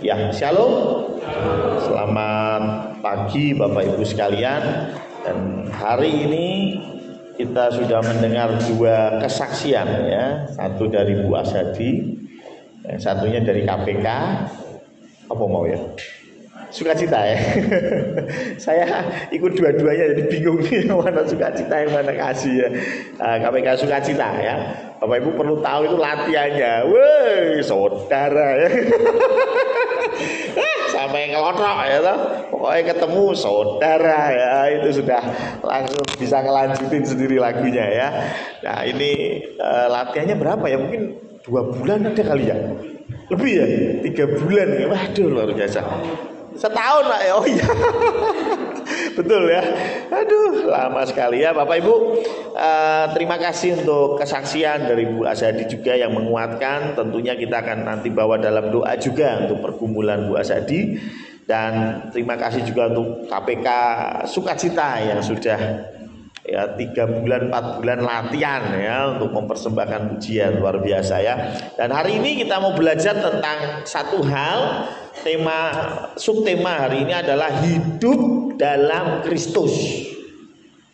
Ya, shalom. Selamat pagi Bapak Ibu sekalian. Dan hari ini kita sudah mendengar dua kesaksian ya. Satu dari Bu Asadi, yang satunya dari KPK. Apa mau ya? Sukacita ya. Saya ikut dua-duanya jadi bingung nih mana sukacita yang mana kasih ya. KPK Sukacita ya. Bapak Ibu perlu tahu itu latihannya. Woi, saudara ya. Sampai ngelotok ya toh. Pokoknya ketemu saudara ya, itu sudah langsung bisa ngelanjutin sendiri lagunya ya. Nah, ini latihannya berapa ya? Mungkin 2 bulan ada kali ya. Lebih ya? 3 bulan ya. Waduh, luar biasa. Setahun lah ya. Oh iya. Betul ya. Aduh, lama sekali ya Bapak Ibu. Terima kasih untuk kesaksian dari Bu Asadi juga yang menguatkan. Tentunya kita akan nanti bawa dalam doa juga untuk pergumulan Bu Asadi. Dan terima kasih juga untuk KPK Sukacita yang sudah ya 3 bulan 4 bulan latihan ya untuk mempersembahkan pujian, luar biasa ya. Dan hari ini kita mau belajar tentang satu hal. Subtema hari ini adalah hidup dalam Kristus.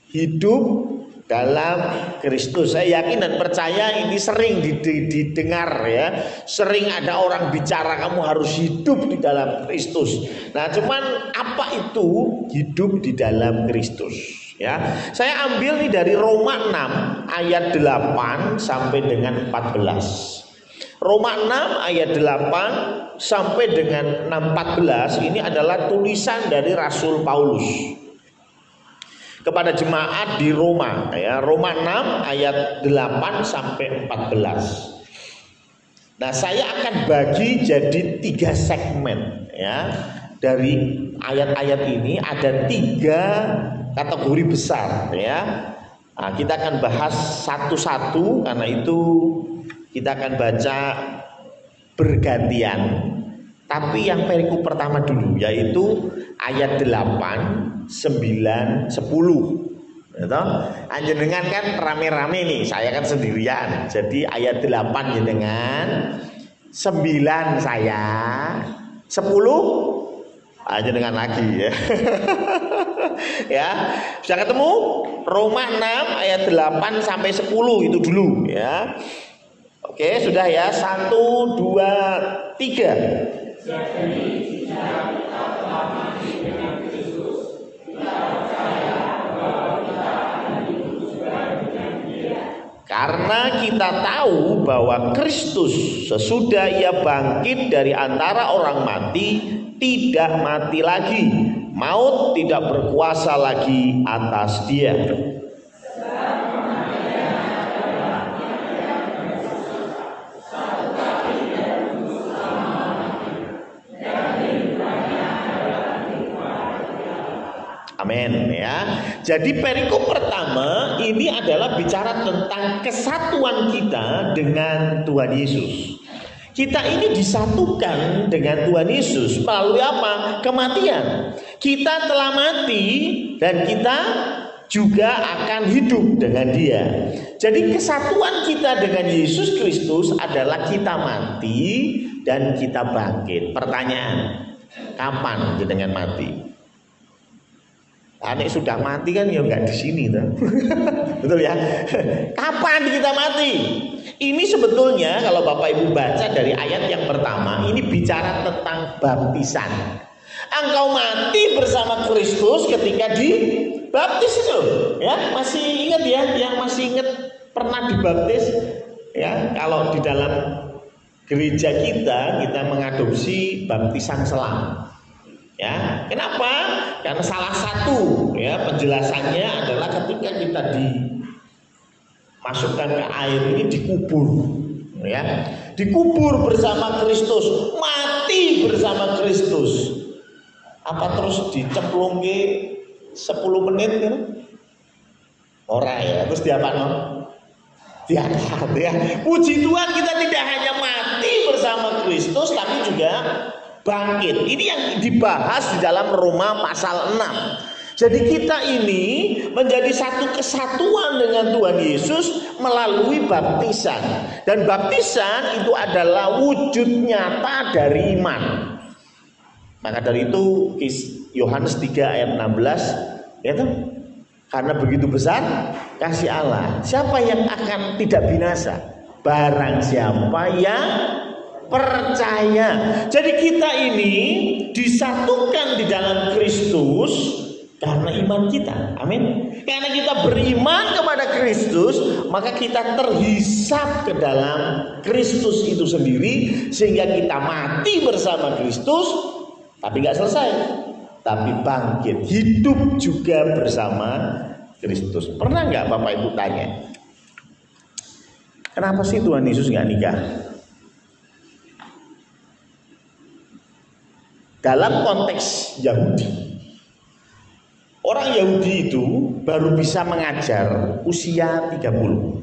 Hidup dalam Kristus. Saya yakin dan percaya ini sering didengar ya. Sering ada orang bicara kamu harus hidup di dalam Kristus. Nah, cuman apa itu hidup di dalam Kristus? Ya, saya ambil nih dari Roma 6 ayat 8 sampai dengan 14. Roma 6 ayat 8 sampai dengan 14 ini adalah tulisan dari Rasul Paulus kepada jemaat di Roma ya. Roma 6 ayat 8 sampai 14. Nah, saya akan bagi jadi 3 segmen ya. Dari ayat-ayat ini ada 3 kategori besar ya. Nah, kita akan bahas satu-satu karena itu kita akan baca bergantian. Tapi yang perikop pertama dulu yaitu ayat 8, 9, 10. Gitu. Anjenengan kan rame-rame nih, saya kan sendirian. Jadi ayat 8 jenengan, 9 saya, 10 anjenengan lagi ya. Ya, bisa ketemu Roma 6 ayat 8 sampai 10 itu dulu ya. Oke, sudah ya. 1, 2, 3. Jadi jika kita telah mati dengan Kristus, kita percaya bahwa kita akan hidup juga dengan Dia. Karena kita tahu bahwa Kristus sesudah Ia bangkit dari antara orang mati tidak mati lagi, maut tidak berkuasa lagi atas Dia. Amin ya. Jadi perikop pertama ini adalah bicara tentang kesatuan kita dengan Tuhan Yesus. Kita ini disatukan dengan Tuhan Yesus melalui apa? Kematian. Kita telah mati dan kita juga akan hidup dengan Dia. Jadi kesatuan kita dengan Yesus Kristus adalah kita mati dan kita bangkit. Pertanyaan, kapan jenengan mati? Anek sudah mati kan ya nggak di sini tuh. Betul ya? Kapan kita mati? Ini sebetulnya kalau Bapak Ibu baca dari ayat yang pertama, ini bicara tentang baptisan. Engkau mati bersama Kristus ketika dibaptis itu. Ya, masih ingat ya? Yang masih ingat pernah dibaptis? Ya, kalau di dalam gereja kita mengadopsi baptisan selam. Ya, kenapa? Karena salah satu ya penjelasannya adalah ketika kita dimasukkan ke air ini dikubur, ya, dikubur bersama Kristus, mati bersama Kristus. Apa terus dicemplungke 10 menit kan? Ora ya, terus diapakan? Diangkat ya. Puji Tuhan kita tidak hanya mati bersama Kristus tapi juga bangkit. Ini yang dibahas di dalam Roma pasal 6. Jadi kita ini menjadi satu kesatuan dengan Tuhan Yesus melalui baptisan. Dan baptisan itu adalah wujud nyata dari iman. Maka dari itu Yohanes 3 ayat 16, ya toh? Karena begitu besar kasih Allah, siapa yang akan tidak binasa? Barang siapa yang percaya. Jadi kita ini disatukan di dalam Kristus karena iman kita. Amin. Karena kita beriman kepada Kristus, maka kita terhisap ke dalam Kristus itu sendiri, sehingga kita mati bersama Kristus. Tapi nggak selesai, tapi bangkit, hidup juga bersama Kristus. Pernah nggak Bapak Ibu tanya, kenapa sih Tuhan Yesus nggak nikah? Dalam konteks Yahudi, orang Yahudi itu baru bisa mengajar usia 30.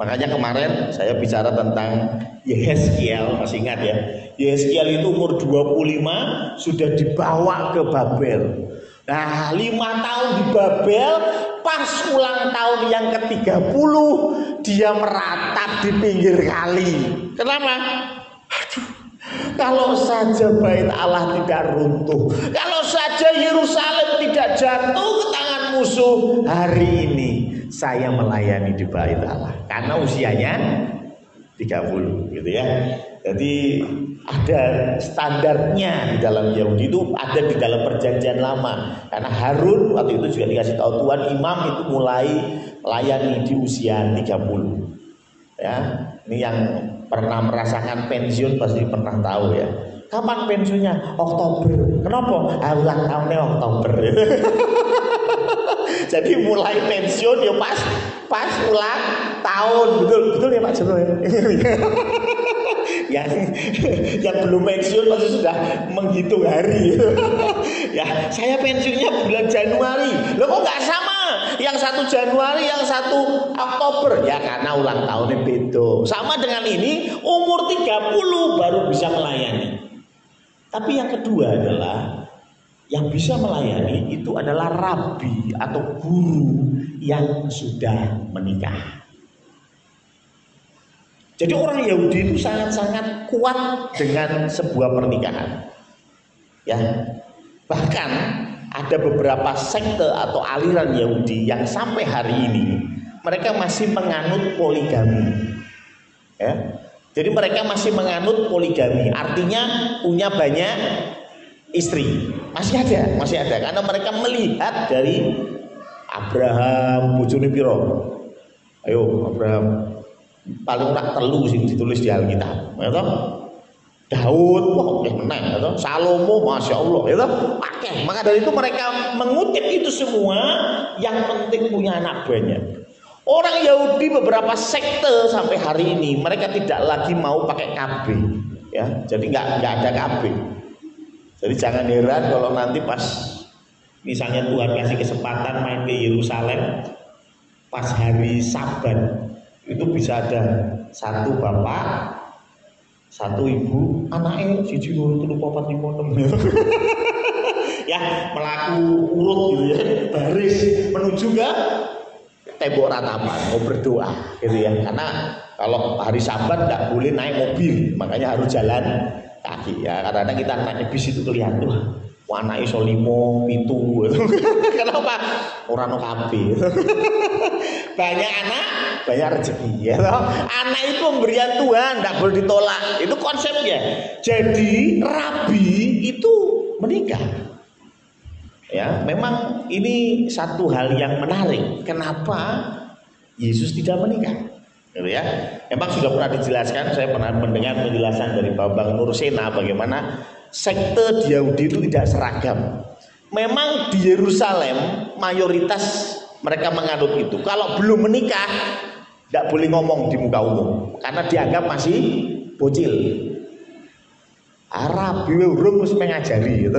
Makanya kemarin saya bicara tentang Yehezkiel, masih ingat ya? Yehezkiel itu umur 25 sudah dibawa ke Babel. Nah, 5 tahun di Babel, pas ulang tahun yang ke-30 dia meratap di pinggir kali. Kenapa? Aduh, kalau saja bait Allah tidak runtuh, kalau saja Yerusalem tidak jatuh ke tangan musuh, hari ini saya melayani di bait Allah. Karena usianya 30 gitu ya. Jadi ada standarnya di dalam Yahudi, itu ada di dalam perjanjian lama. Karena Harun waktu itu juga dikasih tahu Tuhan, imam itu mulai melayani di usia 30. Ya, ini yang pernah merasakan pensiun pasti pernah tahu ya. Kapan pensiunnya? Oktober. Kenapa? Ulang tahunnya Oktober. Jadi mulai pensiun ya pas ulang tahun. Betul ya Pak Jono ya. yang belum pensiun pasti sudah menghitung hari. Ya, saya pensiunnya bulan Januari. Loh kok nggak sama? Yang 1 Januari, yang 1 Oktober. Ya karena ulang tahunnya beda. Sama dengan ini, umur 30 baru bisa melayani. Tapi yang kedua adalah yang bisa melayani itu adalah rabi atau guru yang sudah menikah. Jadi orang Yahudi itu sangat-sangat kuat dengan sebuah pernikahan. Ya. Bahkan ada beberapa sekte atau aliran Yahudi yang sampai hari ini mereka masih menganut poligami. Ya. Jadi mereka masih menganut poligami, artinya punya banyak istri. Masih ada karena mereka melihat dari Abraham bojone piro. Ayo Abraham paling ora telu sing ditulis di Alkitab, ya toh? Daud, wah menang, ya toh? Salomo, masya Allah, ya toh? Akeh. Maka dari itu mereka mengutip itu semua, yang penting punya anak banyak. Orang Yahudi beberapa sekte sampai hari ini mereka tidak lagi mau pakai KB, ya, jadi nggak ada KB. Jadi jangan heran kalau nanti pas misalnya Tuhan kasih kesempatan main ke Yerusalem pas hari Sabat, itu bisa ada 1 bapak, 1 ibu, anaknya 1, 2, 3, 4, 5, 6 ya melaku urut gitu ya, baris menuju ke tembok ratapan mau berdoa gitu ya. Karena kalau hari Sabat nggak boleh naik mobil, makanya harus jalan kaki ya. Kadang-kadang kita naik bis itu kelihatan tuh warna iso 5, 7 kenapa? Orang no kabeh. Banyak anak, banyak rezeki ya. Anak itu pemberian Tuhan, tidak boleh ditolak. Itu konsepnya. Jadi rabi itu menikah. Ya, memang ini satu hal yang menarik. Kenapa Yesus tidak menikah? Gitu ya. Memang sudah pernah dijelaskan, saya pernah mendengar penjelasan dari Bambang Nursena bagaimana sekte di Yahudi itu tidak seragam. Memang di Yerusalem mayoritas mereka menganut itu. Kalau belum menikah tidak boleh ngomong di muka umum karena dianggap masih bocil. Rabi urung mesti ngajari gitu.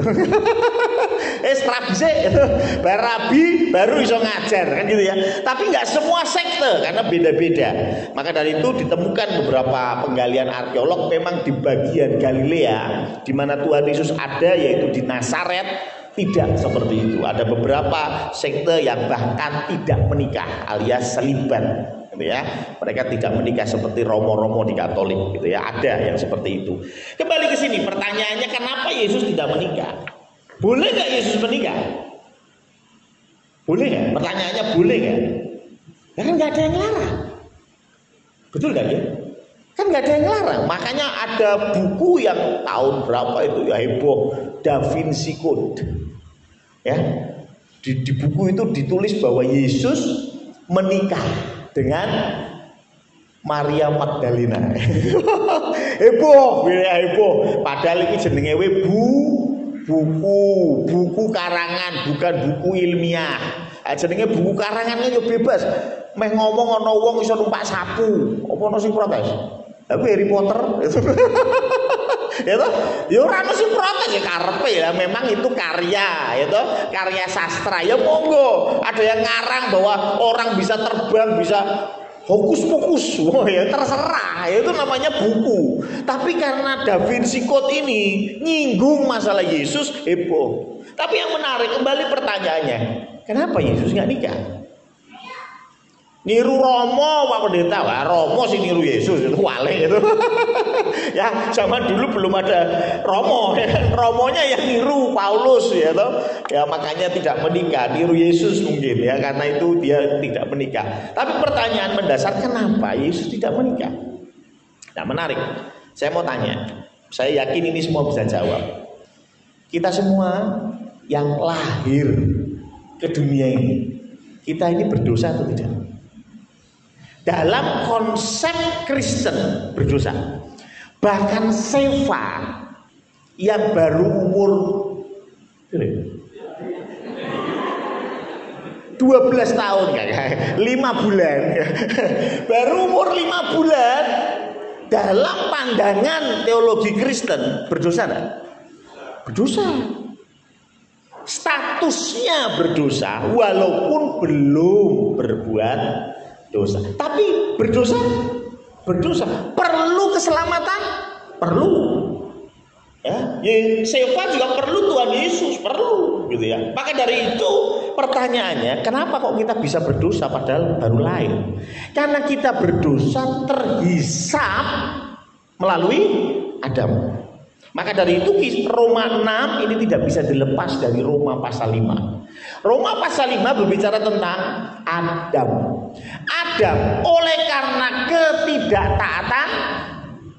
Rabi sih, rabi baru iso ngajar kan gitu ya. Tapi nggak semua sekte karena beda-beda. Maka dari itu ditemukan beberapa penggalian arkeolog memang di bagian Galilea di mana Tuhan Yesus ada, yaitu di Nazaret, Tidak seperti itu. Ada beberapa sekte yang bahkan tidak menikah alias selibat, gitu ya. Mereka tidak menikah seperti romo-romo di Katolik, gitu ya. Ada yang seperti itu. Kembali ke sini, pertanyaannya kenapa Yesus tidak menikah? Boleh nggak Yesus menikah? Boleh nggak? Pertanyaannya boleh nggak? Ya kan nggak ada yang larang. Betul nggak ya? Kan nggak ada yang larang. Makanya ada buku yang tahun berapa itu ya heboh, Da Vinci Code. Ya, di buku itu ditulis bahwa Yesus menikah dengan Maria Magdalena. Heboh, heboh. Padahal ini jenenge buku karangan, bukan buku ilmiah. Jenenge buku karangan yo bebas. Meh ngomong ana wong iso numpak sapu. Apa ono sing protes? Tapi Harry Potter ya toh, ya ora ono sing protes ya karepe ya, memang itu karya, ya toh, karya sastra. Ya monggo, ada yang ngarang bahwa orang bisa terbang, bisa hokus pokus, oh ya terserah, itu namanya buku. Tapi karena Da Vinci Code ini nyinggung masalah Yesus, heboh. Tapi yang menarik kembali pertanyaannya, kenapa Yesus nggak nikah? Niru Romo Pak Pendeta, wah Romo sih niru Yesus itu wale itu. Ya zaman dulu belum ada Romo, ya. Romonya yang niru Paulus ya toh. Ya makanya tidak menikah, niru Yesus mungkin ya, karena itu dia tidak menikah. Tapi pertanyaan mendasar, kenapa Yesus tidak menikah? Nah menarik, saya mau tanya, saya yakin ini semua bisa jawab. Kita semua yang lahir ke dunia ini, kita ini berdosa atau tidak? Dalam konsep Kristen berdosa. Bahkan Seva yang baru umur 12 tahun kan, 5 bulan. Baru umur 5 bulan, dalam pandangan teologi Kristen berdosa enggak? Berdosa. Statusnya berdosa walaupun belum berbuat dosa. Tapi berdosa, perlu keselamatan, perlu. Ya, Seva juga perlu Tuhan Yesus, perlu, gitu ya. Maka dari itu pertanyaannya, kenapa kok kita bisa berdosa padahal baru lahir? Karena kita berdosa terhisap melalui Adam. Maka dari itu Roma 6 ini tidak bisa dilepas dari Roma pasal 5. Roma pasal 5 berbicara tentang Adam. Adam oleh karena ketidaktaatan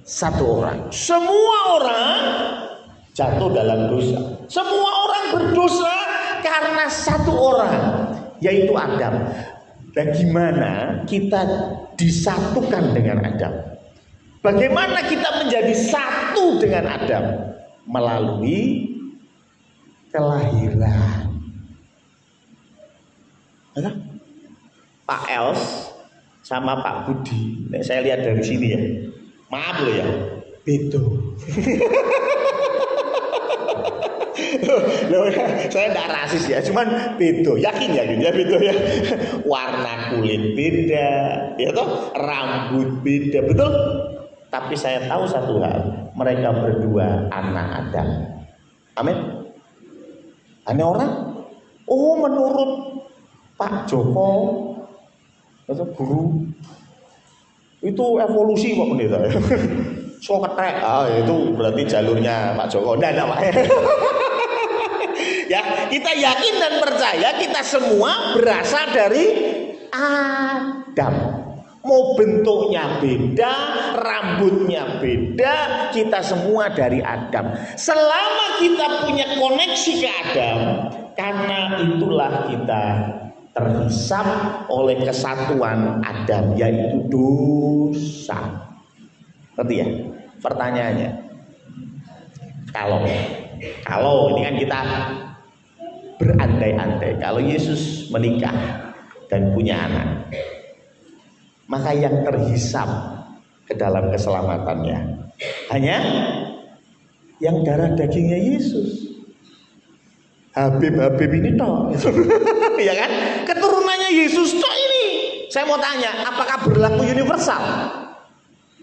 satu orang. Semua orang jatuh dalam dosa. Semua orang berdosa karena satu orang, yaitu Adam. Dan gimana kita disatukan dengan Adam? Bagaimana kita menjadi satu dengan Adam? Melalui kelahiran. Pak Els sama Pak Budi, saya lihat dari sini ya, maaf loh ya, beda. Loh, saya tidak rasis ya, cuman beda, yakin ya beda ya. Warna kulit beda, ya toh, rambut beda, betul. Tapi saya tahu satu hal, mereka berdua anak Adam. Amin. Aneh orang? Oh, menurut Pak Joko atau guru itu evolusi Pak Pendeta. So ketrek, itu berarti jalurnya Pak Joko. Nah, namanya. Ya, kita yakin dan percaya kita semua berasal dari Adam. Mau bentuknya beda, rambutnya beda, kita semua dari Adam. Selama kita punya koneksi ke Adam, karena itulah kita terhisap oleh kesatuan Adam, yaitu dosa. Ngerti ya? Pertanyaannya, kalau ini kan kita berandai-andai, kalau Yesus menikah dan punya anak, maka yang terhisap ke dalam keselamatannya hanya yang darah dagingnya Yesus. Habib ini toh. Ya kan? Keturunannya Yesus toh ini. Saya mau tanya, apakah berlaku universal?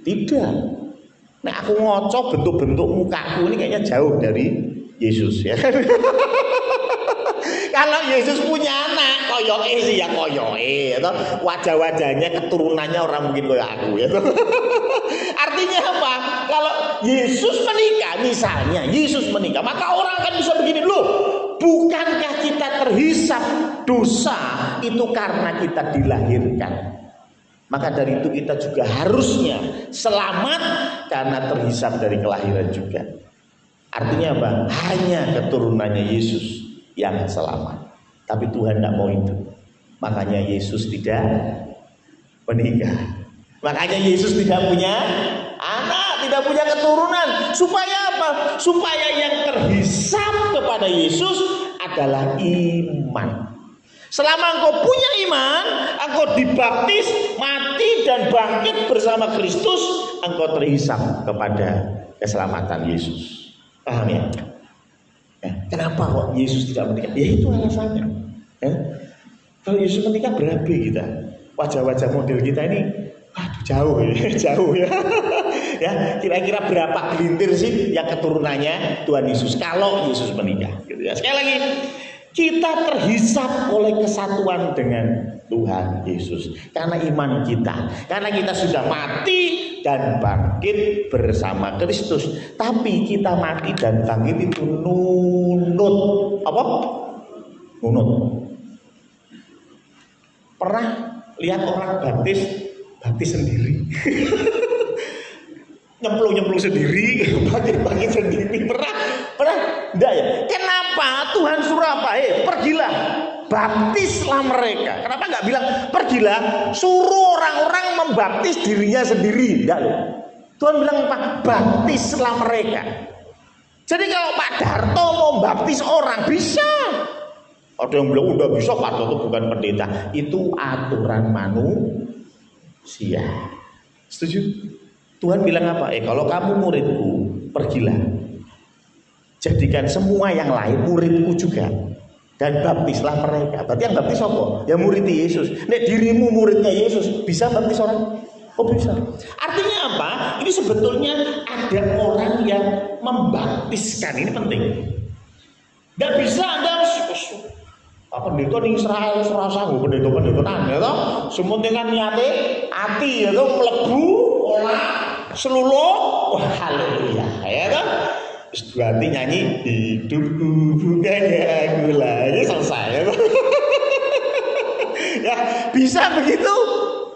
Tidak. Nah, aku ngocok bentuk-bentuk mukaku ini kayaknya jauh dari Yesus ya. Kalau Yesus punya anak, koyoke sih ya koyoke, atau wajah-wajahnya keturunannya orang mungkin kayak aku ya. Artinya apa? Kalau Yesus menikah, misalnya Yesus menikah, maka orang kan bisa begini loh. Bukankah kita terhisap dosa itu karena kita dilahirkan? Maka dari itu kita juga harusnya selamat karena terhisap dari kelahiran juga. Artinya apa? Hanya keturunannya Yesus yang selamat. Tapi Tuhan tidak mau itu. Makanya Yesus tidak menikah. Makanya Yesus tidak punya anak, tidak punya keturunan. Supaya apa? Supaya yang terhisap kepada Yesus adalah iman. Selama engkau punya iman, engkau dibaptis, mati dan bangkit bersama Kristus, engkau terhisap kepada keselamatan Yesus. Paham ya? Kenapa kok Yesus tidak menikah? Ya itu alasannya. Kalau Yesus menikah berabe kita. Wajah-wajah model kita ini, waduh jauh ya, jauh ya. Ya, kira-kira berapa gelintir sih yang keturunannya Tuhan Yesus kalau Yesus menikah? Gitu ya. Sekali lagi, kita terhisap oleh kesatuan dengan Tuhan Yesus karena iman kita, karena kita sudah mati dan bangkit bersama Kristus. Tapi kita mati dan bangkit itu nunut apa? Nunut. Pernah lihat orang baptis sendiri? Nyemplung sendiri, bangkit sendiri. Pernah? Enggak ya? Kenapa Tuhan suruh apa? Pergilah, baptislah mereka. Kenapa enggak bilang pergilah, suruh orang-orang membaptis dirinya sendiri? Enggak loh. Tuhan bilang apa? Baptislah mereka. Jadi kalau Pak Darto mau baptis orang bisa. Ada yang bilang udah bisa, Pak Darto bukan pendeta. Itu aturan manusia. Setuju? Tuhan bilang apa? Kalau kamu muridku, pergilah. Jadikan semua yang lain muridku juga. Dan baptislah mereka. Berarti yang baptis apa? Ya murid Yesus. Nek dirimu muridnya Yesus, bisa baptis orang? Oh bisa. Artinya apa? Ini sebetulnya ada orang yang membaptiskan. Ini penting. Gak bisa Anda pendeta ning Israel ora sanggup pendeta-pendeta ya toh. Sementingan niate ati ya toh mlebu ora seluluh. Wah, haleluya. Ya toh. Terus ganti nyanyi hidupku bukannya aku lah. Ini selesai ya toh. Ya, bisa begitu?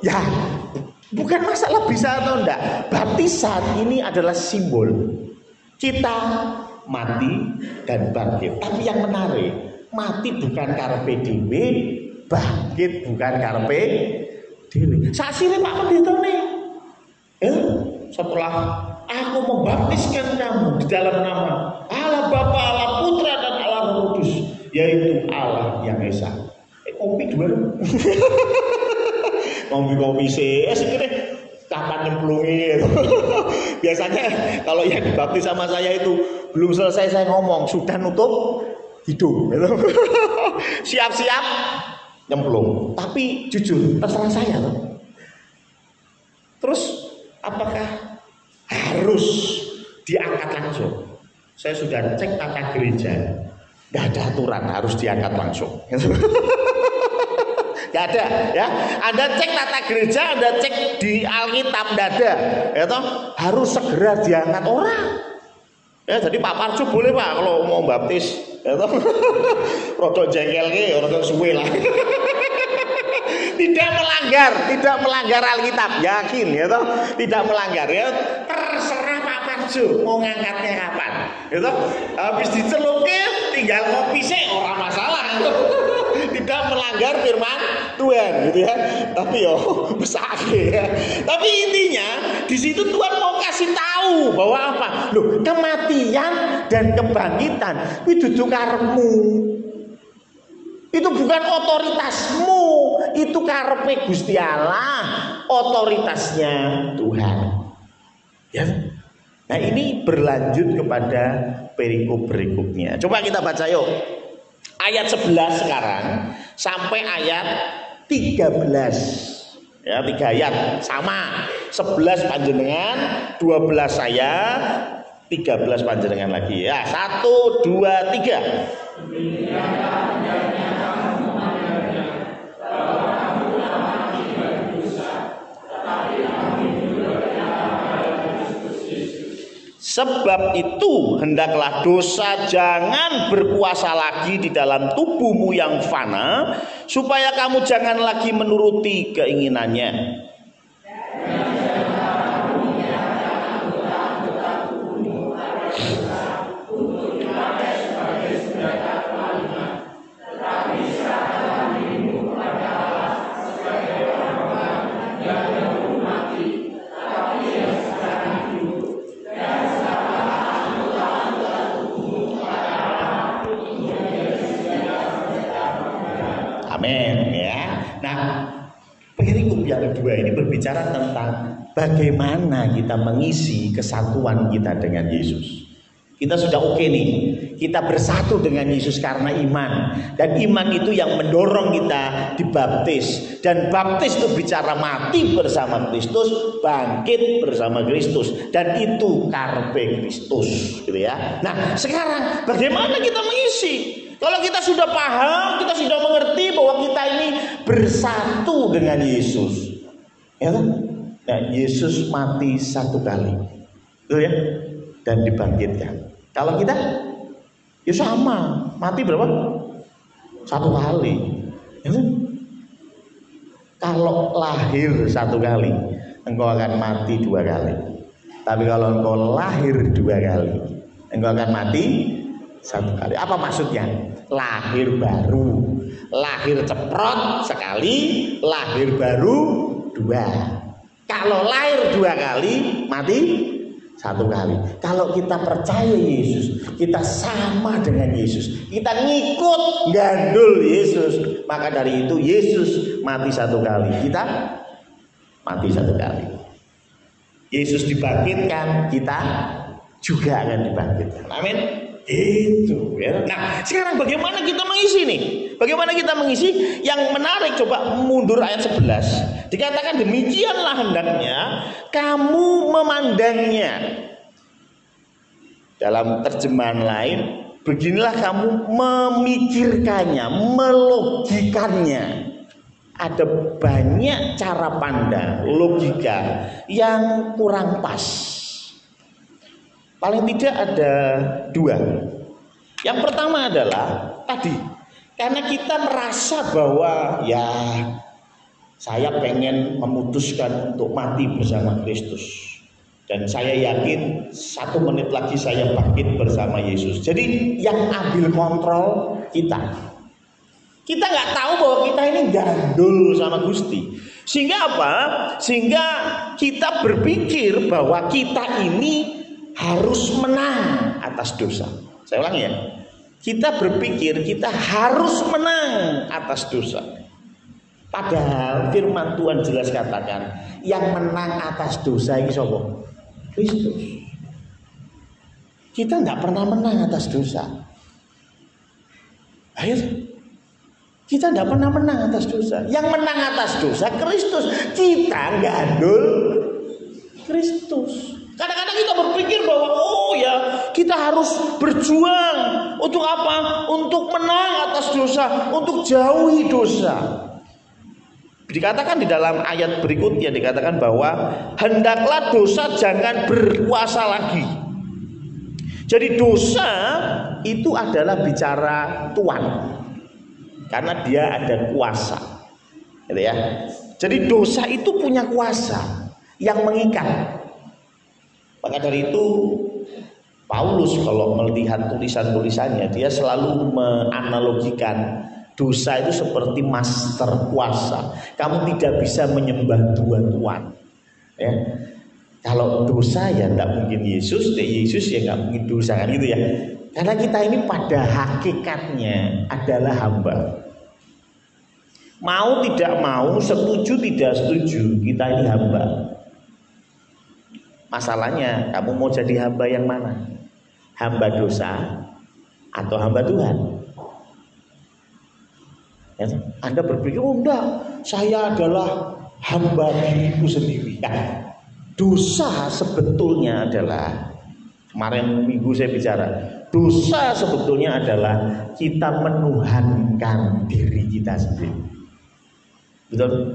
Ya. Bukan masalah bisa atau enggak. Baptisan ini adalah simbol kita mati dan bangkit. Tapi yang menarik, mati bukan karepe dhewe, bangkit bukan karepe dhewe. Saksine Pak Pendeta nih. Setelah aku membaptiskan kamu di dalam nama Allah Bapa, Allah Putra dan Allah Roh Kudus, yaitu Allah yang Esa. Kopi dua. Kopi sih, sekiranya kapan nyemplungi. Biasanya kalau yang dibaptis sama saya itu belum selesai saya ngomong sudah nutup hidung, siap-siap nyemplung. Tapi jujur terserah saya loh. Terus apakah harus diangkat langsung? Saya sudah cek tata gereja, nggak ada aturan harus diangkat langsung. Gak ada ya. Anda cek tata gereja, Anda cek di Alkitab dada, ya toh harus segera diangkat orang. Ya jadi Pak Parjo boleh Pak kalau mau baptis, ya toh. Rodok jengkel ke, rodok suwe lah. Tidak melanggar Alkitab, yakin ya toh, tidak melanggar ya. Terserah Pak Parjo mau ngangkatnya kapan, ya toh. Habis dicelupin tinggal ngopi sih, orang masalah. Tidak melanggar firman Tuhan gitu ya. Tapi besake ya. Tapi intinya di situ Tuhan mau kasih tahu bahwa apa? Loh, kematian dan kebangkitan itu dudu karepmu. Itu bukan otoritasmu, itu karepe Gusti Allah, otoritasnya Tuhan. Ya. Nah, ini berlanjut kepada perikop berikutnya. Coba kita baca yuk. Ayat 11 sekarang sampai ayat 13. Ya, 3 ayat sama. 11 panjenengan, 12 saya, 13 panjenengan lagi ya. 1, 2, 3. Sebab itu hendaklah dosa jangan berkuasa lagi di dalam tubuhmu yang fana, supaya kamu jangan lagi menuruti keinginannya. Amin ya. Nah, perikop yang kedua ini berbicara tentang bagaimana kita mengisi kesatuan kita dengan Yesus. Kita sudah oke nih, kita bersatu dengan Yesus karena iman. Dan iman itu yang mendorong kita dibaptis. Dan baptis itu bicara mati bersama Kristus, bangkit bersama Kristus. Dan itu karpe Kristus gitu ya. Nah sekarang bagaimana kita mengisi? Kalau kita sudah paham, kita sudah mengerti bahwa kita ini bersatu dengan Yesus, ya kan? Nah, Yesus mati satu kali, betul ya, dan dibangkitkan. Kalau kita, ya sama, mati berapa? Satu kali, ya kan? Kalau lahir satu kali, engkau akan mati dua kali. Tapi kalau engkau lahir dua kali, engkau akan mati satu kali. Apa maksudnya? Lahir baru, lahir ceprot sekali, lahir baru dua. Kalau lahir dua kali, mati satu kali. Kalau kita percaya Yesus, kita sama dengan Yesus, kita ngikut gandul Yesus, maka dari itu Yesus mati satu kali, kita mati satu kali. Yesus dibangkitkan, kita juga akan dibangkitkan. Amin. Itu ya. Nah sekarang bagaimana kita mengisi nih? Bagaimana kita mengisi? Yang menarik, coba mundur ayat 11. Dikatakan demikianlah hendaknya kamu memandangnya. Dalam terjemahan lain, beginilah kamu memikirkannya, melogikannya. Ada banyak cara pandang, logika yang kurang pas. Paling tidak ada dua. Yang pertama adalah tadi, karena kita merasa bahwa ya saya pengen memutuskan untuk mati bersama Kristus, dan saya yakin 1 menit lagi saya bangkit bersama Yesus. Jadi yang ambil kontrol kita. Kita nggak tahu bahwa kita ini gandul sama Gusti. Sehingga apa? Sehingga kita berpikir bahwa kita ini harus menang atas dosa. Saya ulangi ya. Kita berpikir kita harus menang atas dosa. Padahal firman Tuhan jelas katakan, yang menang atas dosa ini siapa? Kristus. Kita nggak pernah menang atas dosa. Ayo, kita nggak pernah menang atas dosa. Yang menang atas dosa Kristus. Kita gandul Kristus. Kadang-kadang kita berpikir bahwa oh ya kita harus berjuang untuk apa? Untuk menang atas dosa, untuk jauhi dosa. Dikatakan di dalam ayat berikutnya, dikatakan bahwa hendaklah dosa jangan berkuasa lagi. Jadi dosa itu adalah bicara Tuhan, karena dia ada kuasa, gitu ya. Jadi dosa itu punya kuasa yang mengikat. Maka dari itu Paulus kalau melihat tulisan-tulisannya, dia selalu menganalogikan dosa itu seperti master kuasa. Kamu tidak bisa menyembah dua tuhan. Ya. Kalau dosa ya tidak mungkin Yesus, Yesus ya nggak mungkin dosa, kan gitu ya. Karena kita ini pada hakikatnya adalah hamba. Mau tidak mau, setuju tidak setuju, kita ini hamba. Masalahnya kamu mau jadi hamba yang mana? Hamba dosa atau hamba Tuhan? Ya, Anda berpikir, oh enggak, saya adalah hamba diriku sendiri. Ya, dosa sebetulnya adalah Kemarin minggu saya bicara, dosa sebetulnya adalah kita menuhankan diri kita sendiri. Betul?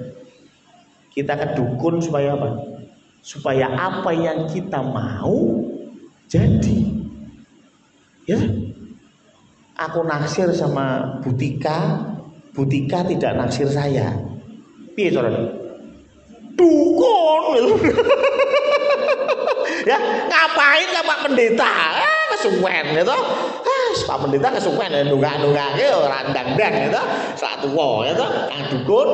Kita ke dukun supaya apa? Supaya apa yang kita mau jadi. Ya. Aku naksir sama Butika, Butika tidak naksir saya. Piye carane? Dukun. Ya, ngapain ka Pak Pendeta? Kesuwen gitu. Pak Pendeta kesuwen nunggak-nunggake ora ndang-ndang gitu. Sak tuwa gitu. Kang dukun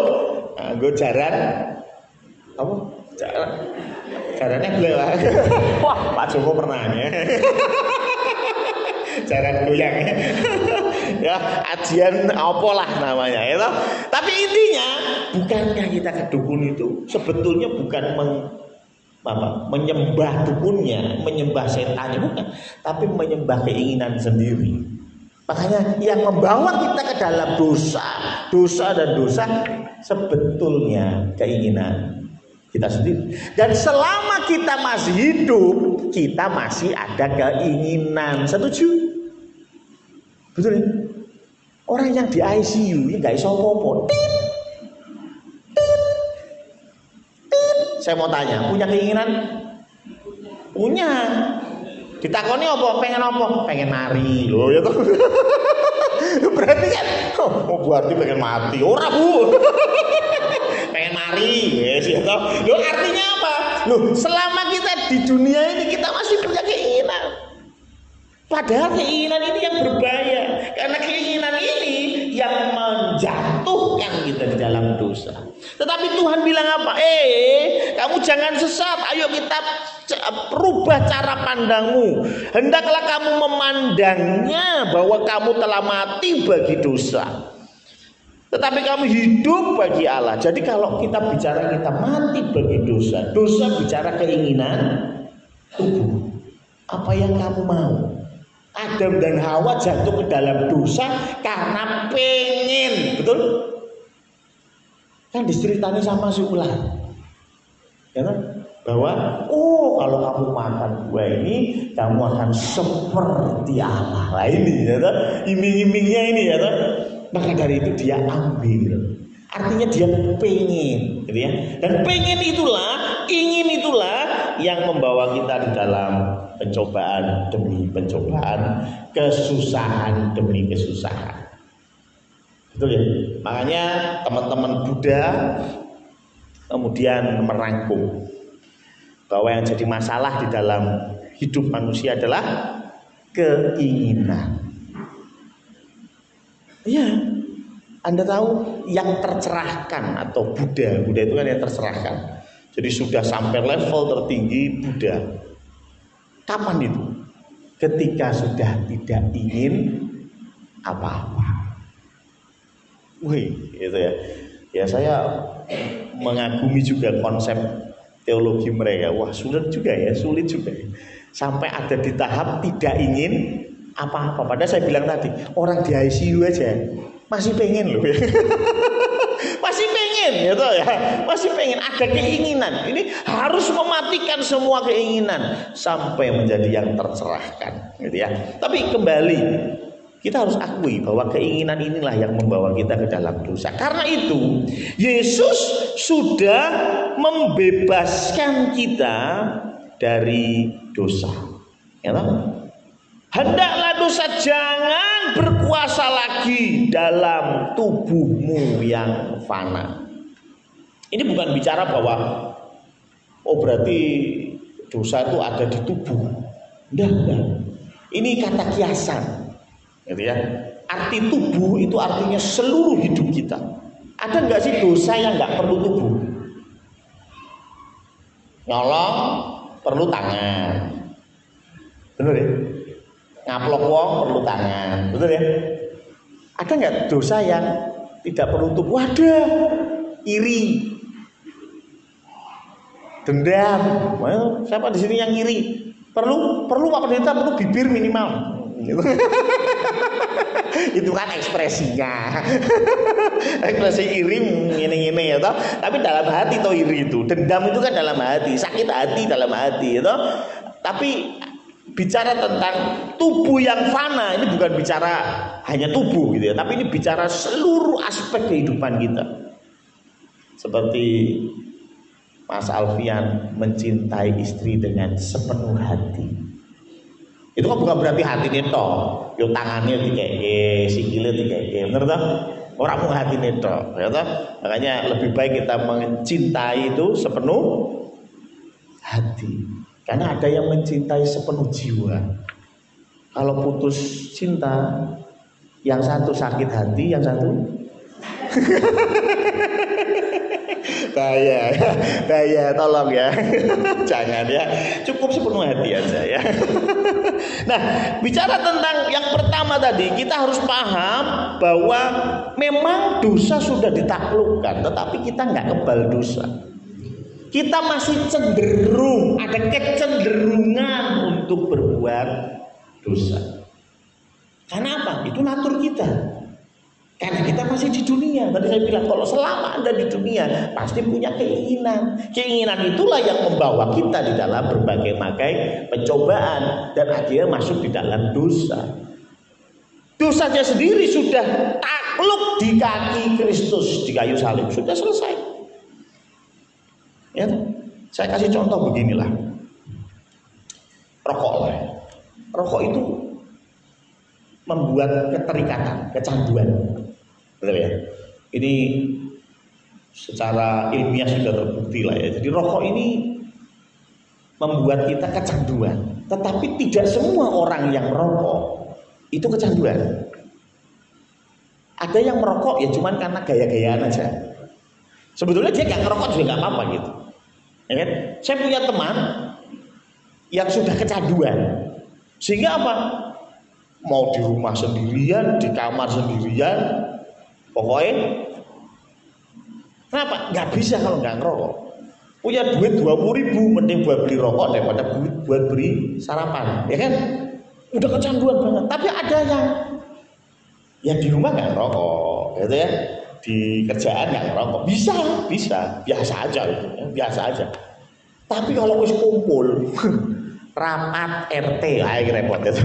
nggo jaran apa? Jarane blek. Wah, Pak Joko pernah ya. Jaran goyang ya, ajian apalah namanya ya. Tapi intinya bukankah kita ke dukun itu sebetulnya bukan menyembah dukunnya, menyembah setannya, bukan, tapi menyembah keinginan sendiri. Makanya yang membawa kita ke dalam dosa dan dosa sebetulnya keinginan kita sendiri. Dan selama kita masih hidup, kita masih ada keinginan. Setuju? Betul ya? Orang yang di ICU nggak iso apa-apa. Saya mau tanya, punya keinginan? Punya. Ditakoni apa? Pengen apa? Pengen nari. Loh ya toh. Berarti kan berarti pengen mati. Ora, Bu. Pengen nari. Yes, ya toh. Loh artinya apa? Loh, selama kita di dunia ini kita masih punya keinginan. Padahal keinginan ini yang berbahaya. Karena keinginan ini yang menjatuhkan kita di dalam dosa. Tetapi Tuhan bilang apa? Kamu jangan sesat. Ayo kita rubah cara pandangmu. Hendaklah kamu memandangnya bahwa kamu telah mati bagi dosa, tetapi kamu hidup bagi Allah. Jadi kalau kita bicara kita mati bagi dosa, dosa bicara keinginan tubuh. Apa yang kamu mau? Adam dan Hawa jatuh ke dalam dosa karena pengen, betul? Kan diceritani sama si ular, ya kan? Bahwa kalau kamu makan buah ini kamu akan seperti Allah. Nah ini, ya kan? Iming-imingnya ini, ya kan? Maka dari itu dia ambil. Artinya dia pengen, gitu ya. Dan pengen itulah, ingin itulah yang membawa kita di dalam pencobaan demi pencobaan, kesusahan demi kesusahan. Betul ya? Makanya teman-teman Buddha kemudian merangkum bahwa yang jadi masalah di dalam hidup manusia adalah keinginan. Iya, Anda tahu yang tercerahkan atau Buddha itu kan yang tercerahkan. Jadi sudah sampai level tertinggi Buddha. Kapan itu? Ketika sudah tidak ingin apa-apa. Wih, itu ya. Ya saya mengagumi juga konsep teologi mereka. Wah, sulit juga ya. Sampai ada di tahap tidak ingin apa-apa. Padahal saya bilang tadi, orang di ICU aja masih pengen loh. Masih pengen gitu ya. Masih pengen, ada keinginan. Ini harus mematikan semua keinginan sampai menjadi yang tercerahkan gitu ya. Tapi kembali kita harus akui bahwa keinginan inilah yang membawa kita ke dalam dosa. Karena itu Yesus sudah membebaskan kita dari dosa. Ya toh? Hendaklah dosa jangan berkuasa lagi dalam tubuhmu yang fana. Ini bukan bicara bahwa berarti dosa itu ada di tubuh. Enggak. Ini kata kiasan. Gitu ya. Arti tubuh itu artinya seluruh hidup kita. Ada nggak sih dosa yang nggak perlu tubuh? Nyolong perlu tangan, bener ya? Ngaplok wong perlu tangan, betul ya? Ada nggak dosa yang tidak perlu tubuh? Ada. Iri, dendam. Well, siapa di sini yang iri? Perlu Pak Pendeta, perlu bibir minimal. Gitu. Itu kan ekspresinya. Ekspresi iri ngene-ngene ya toh. Tapi dalam hati iri itu. Dendam itu kan dalam hati, sakit hati dalam hati ya toh. Tapi bicara tentang tubuh yang fana, ini bukan bicara hanya tubuh gitu ya, tapi ini bicara seluruh aspek kehidupan kita. Seperti Mas Alfian mencintai istri dengan sepenuh hati. Itu kan bukan berarti hati neto, yo tangannya dikeke, sikile dikeke, bener toh? Orang mau hati neto, ya toh? Makanya lebih baik kita mencintai itu sepenuh hati. Karena ada yang mencintai sepenuh jiwa. Kalau putus cinta, yang satu sakit hati, yang satu bahaya, tolong ya, jangan ya, cukup sepenuh hati aja ya. Nah, bicara tentang yang pertama tadi, kita harus paham bahwa memang dosa sudah ditaklukkan, tetapi kita nggak kebal dosa. Kita masih cenderung, ada kecenderungan untuk berbuat dosa. Karena apa? Itu natur kita. Karena kita masih di dunia. Tadi saya bilang kalau selama Anda di dunia pasti punya keinginan. Keinginan itulah yang membawa kita di dalam berbagai pencobaan dan akhirnya masuk di dalam dosa. Dosanya sendiri sudah takluk di kaki Kristus di kayu salib, sudah selesai. Ya, saya kasih contoh beginilah. Rokok itu membuat keterikatan, kecanduan. Betul ya? Ini secara ilmiah sudah terbukti lah ya. Jadi rokok ini membuat kita kecanduan. Tetapi tidak semua orang yang merokok itu kecanduan. Ada yang merokok ya cuman karena gaya-gayaan aja. Sebetulnya dia nggak ngerokok juga nggak apa-apa gitu. Ya kan? Saya punya teman yang sudah kecanduan. Sehingga apa? Mau di rumah sendirian, di kamar sendirian, pokoknya kenapa? Nggak bisa kalau nggak ngerokok. Punya duit 20.000 mending buat beli rokok daripada buat beli sarapan, ya kan? Udah kecanduan banget. Tapi ada yang di rumah nggak ngerokok, gitu ya. Di kerjaan nggak ngerokok, bisa, biasa aja itu, ya. Biasa aja. Tapi kalau wis kumpul rapat RT, ayo repot itu.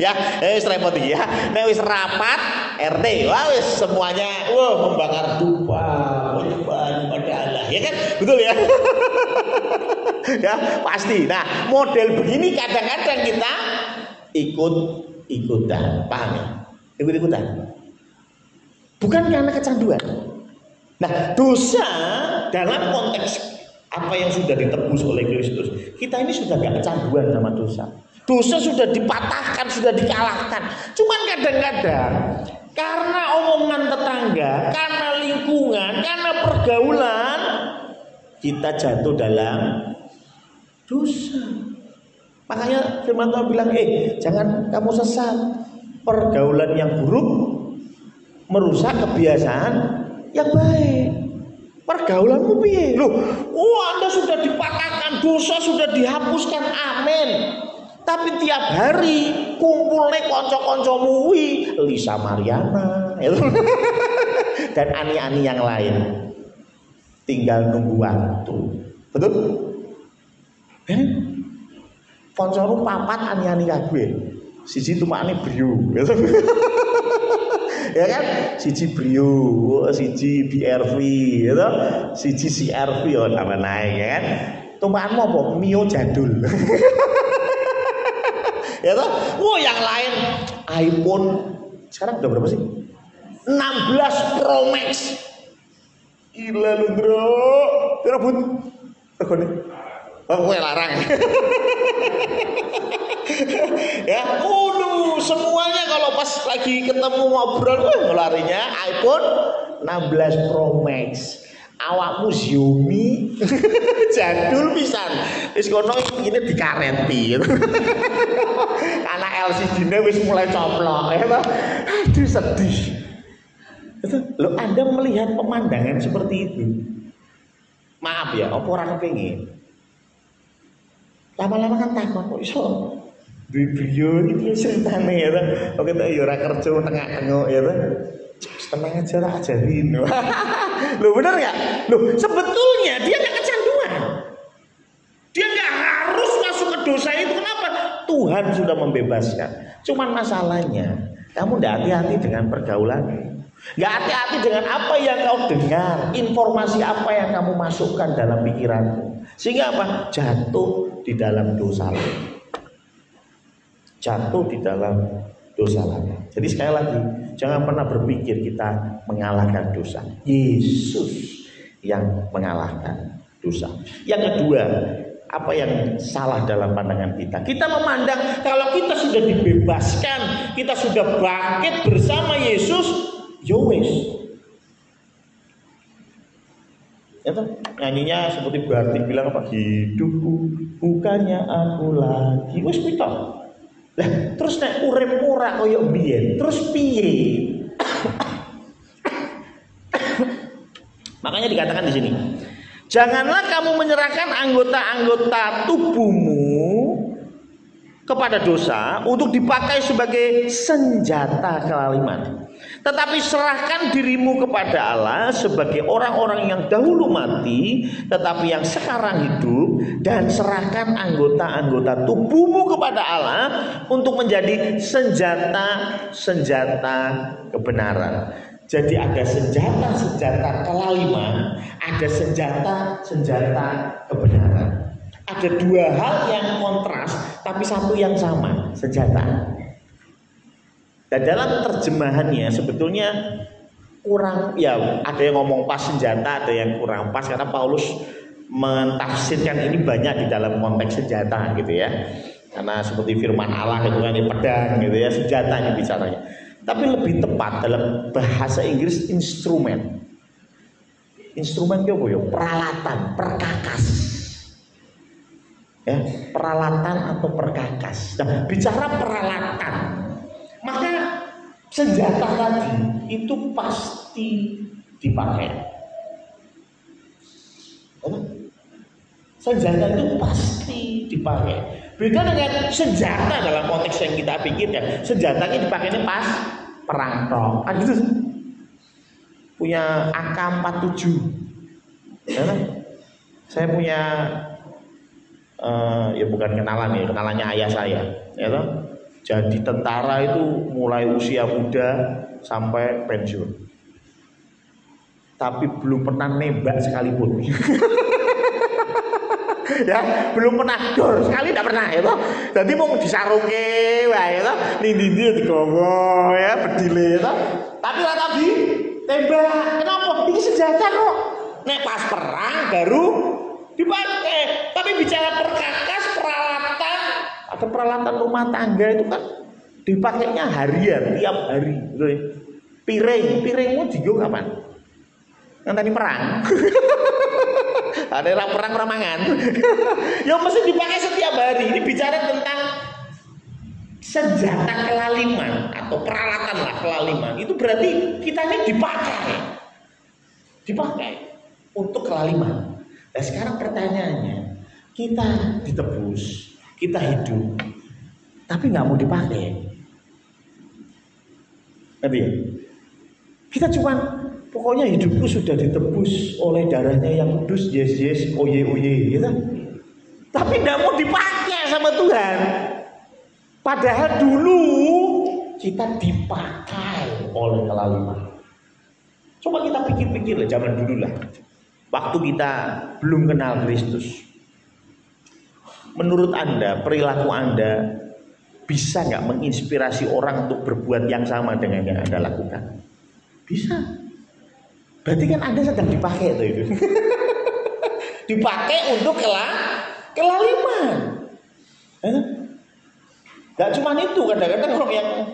Ya, wis repot iki ya. Nek wis rapat RT, wah wis semuanya membakar dupa, menyembah Allah, ya kan? Betul ya? Ya, pasti. Nah, model begini kadang-kadang kita ikut-ikutan, paham ya? Ikut-ikutan. Bukan karena kecanduan. Nah, dosa dalam konteks apa yang sudah ditebus oleh Kristus, kita ini sudah gak kecanduan sama dosa. Dosa sudah dipatahkan, sudah dikalahkan. Cuman kadang-kadang karena omongan tetangga, karena lingkungan, karena pergaulan, kita jatuh dalam dosa. Makanya firman Tuhan bilang, jangan kamu sesat. Pergaulan yang buruk merusak kebiasaan yang baik. Pergaulanmu piye? Loh, Anda sudah dipatahkan, dosa sudah dihapuskan, amin. Tapi tiap hari kumpulnya konco-koncomu Lisa Mariana dan ani-ani yang lain, tinggal nunggu waktu. Betul? Koncomu papat ani-ani kabeh. Siji tumakne brio. Ya kan? Siji brio, siji BRV, gitu. Siji CRV nama naik, ya kan? Tumpakanmu apa? Mio jadul. Ya toh? Yang lain iPhone sekarang udah berapa sih? 16 Pro Max. Gila lu, Bro. Rebut. Regone. Gue larang. Ya, semuanya kalau pas lagi ketemu ngobrol, larinya iPhone 16 Pro Max. Awakmu Xiaomi jadul pisan. Wis kono ini dikareti. Karena LCD-ne wis mulai coplok, ya toh. Aduh sedih. Loh, Anda melihat pemandangan seperti itu. Maaf ya, apa orang kepengin. Lama-lama kan takut kok iso. Brio iki ceritane ya toh. Oke to ya ora kerja tengah-tengah ya toh. Tenang aja lah, ajarin. Loh bener gak? Loh sebetulnya dia gak kecanduan. Dia gak harus masuk ke Tuhan sudah membebaskan. Cuman masalahnya kamu tidak hati-hati dengan pergaulan, nggak hati-hati dengan apa yang kau dengar, informasi apa yang kamu masukkan dalam pikiranmu, sehingga apa? Jatuh di dalam dosa lagi. Jatuh di dalam dosa lagi. Jadi sekali lagi, jangan pernah berpikir kita mengalahkan dosa. Yesus yang mengalahkan dosa. Yang kedua, apa yang salah dalam pandangan kita? Kita memandang kalau kita sudah dibebaskan, kita sudah bangkit bersama Yesus, yowes. Ya toh? Nyanyinya seperti Barti bilang apa? Hidupku bukannya aku lagi. Wes kita. Lah, terus nek urip ora kaya biyen, terus piye? Makanya dikatakan di sini, janganlah kamu menyerahkan anggota-anggota tubuhmu kepada dosa untuk dipakai sebagai senjata kelaliman. Tetapi serahkan dirimu kepada Allah sebagai orang-orang yang dahulu mati, tetapi yang sekarang hidup, dan serahkan anggota-anggota tubuhmu kepada Allah untuk menjadi senjata-senjata kebenaran. Jadi ada senjata-senjata kelaliman, ada senjata-senjata kebenaran. Ada dua hal yang kontras, tapi satu yang sama, senjata. Dan dalam terjemahannya sebetulnya kurang, ya ada yang ngomong pas senjata, ada yang kurang pas, karena Paulus mentafsirkan ini banyak di dalam konteks senjata gitu ya. Karena seperti firman Allah itu kan pedang gitu ya, senjata ini bicaranya. Tapi lebih tepat dalam bahasa Inggris instrumen. Instrumen itu apa ya? Peralatan, perkakas. Ya, peralatan atau perkakas. Nah, bicara peralatan, maka senjata tadi itu pasti dipakai. Senjata itu pasti dipakai. Beda dengan senjata dalam konteks yang kita pikirkan. Senjatanya dipakainya pas perang tok. Kan gitu. Punya AK-47. Ya, saya punya ya bukan kenalan ya, kenalannya ayah saya. Ya toh? Jadi tentara itu mulai usia muda sampai pensiun. Tapi belum pernah nembak sekalipun. Ya, belum pernah dor sekali, tidak pernah ya toh. Jadi mau disarungke wae ya toh, ndi-ndi digowo ya bedile ya toh. Tapi ora tadi tembak. Kenapa? Ini senjata kok. Nek pas perang baru dipakai. Tapi bicara perkakas, peralatan atau peralatan rumah tangga itu kan dipakainya harian, tiap hari gitu ya. Piringmu digo kapan? Yang tadi perang. Ada perang ramangan. Ya mesti dipakai setiap hari. Ini bicara tentang senjata kelaliman atau peralatan lah kelaliman. Itu berarti kita ini dipakai untuk kelaliman. Nah sekarang pertanyaannya, kita ditebus, kita hidup, tapi nggak mau dipakai. Nanti ya, kita cuma pokoknya hidupku sudah ditebus oleh darahnya yang kudus, yes, oye, gitu. Tapi tidak mau dipakai sama Tuhan. Padahal dulu kita dipakai oleh kelaliman. Coba kita pikir-pikir lah, zaman dulu lah. Waktu kita belum kenal Kristus. Menurut Anda, perilaku Anda bisa nggak menginspirasi orang untuk berbuat yang sama dengan yang Anda lakukan? Bisa. Berarti kan Anda sedang dipakai tuh itu. Dipakai untuk kelaliman. Gak cuma itu, kadang-kadang orang yang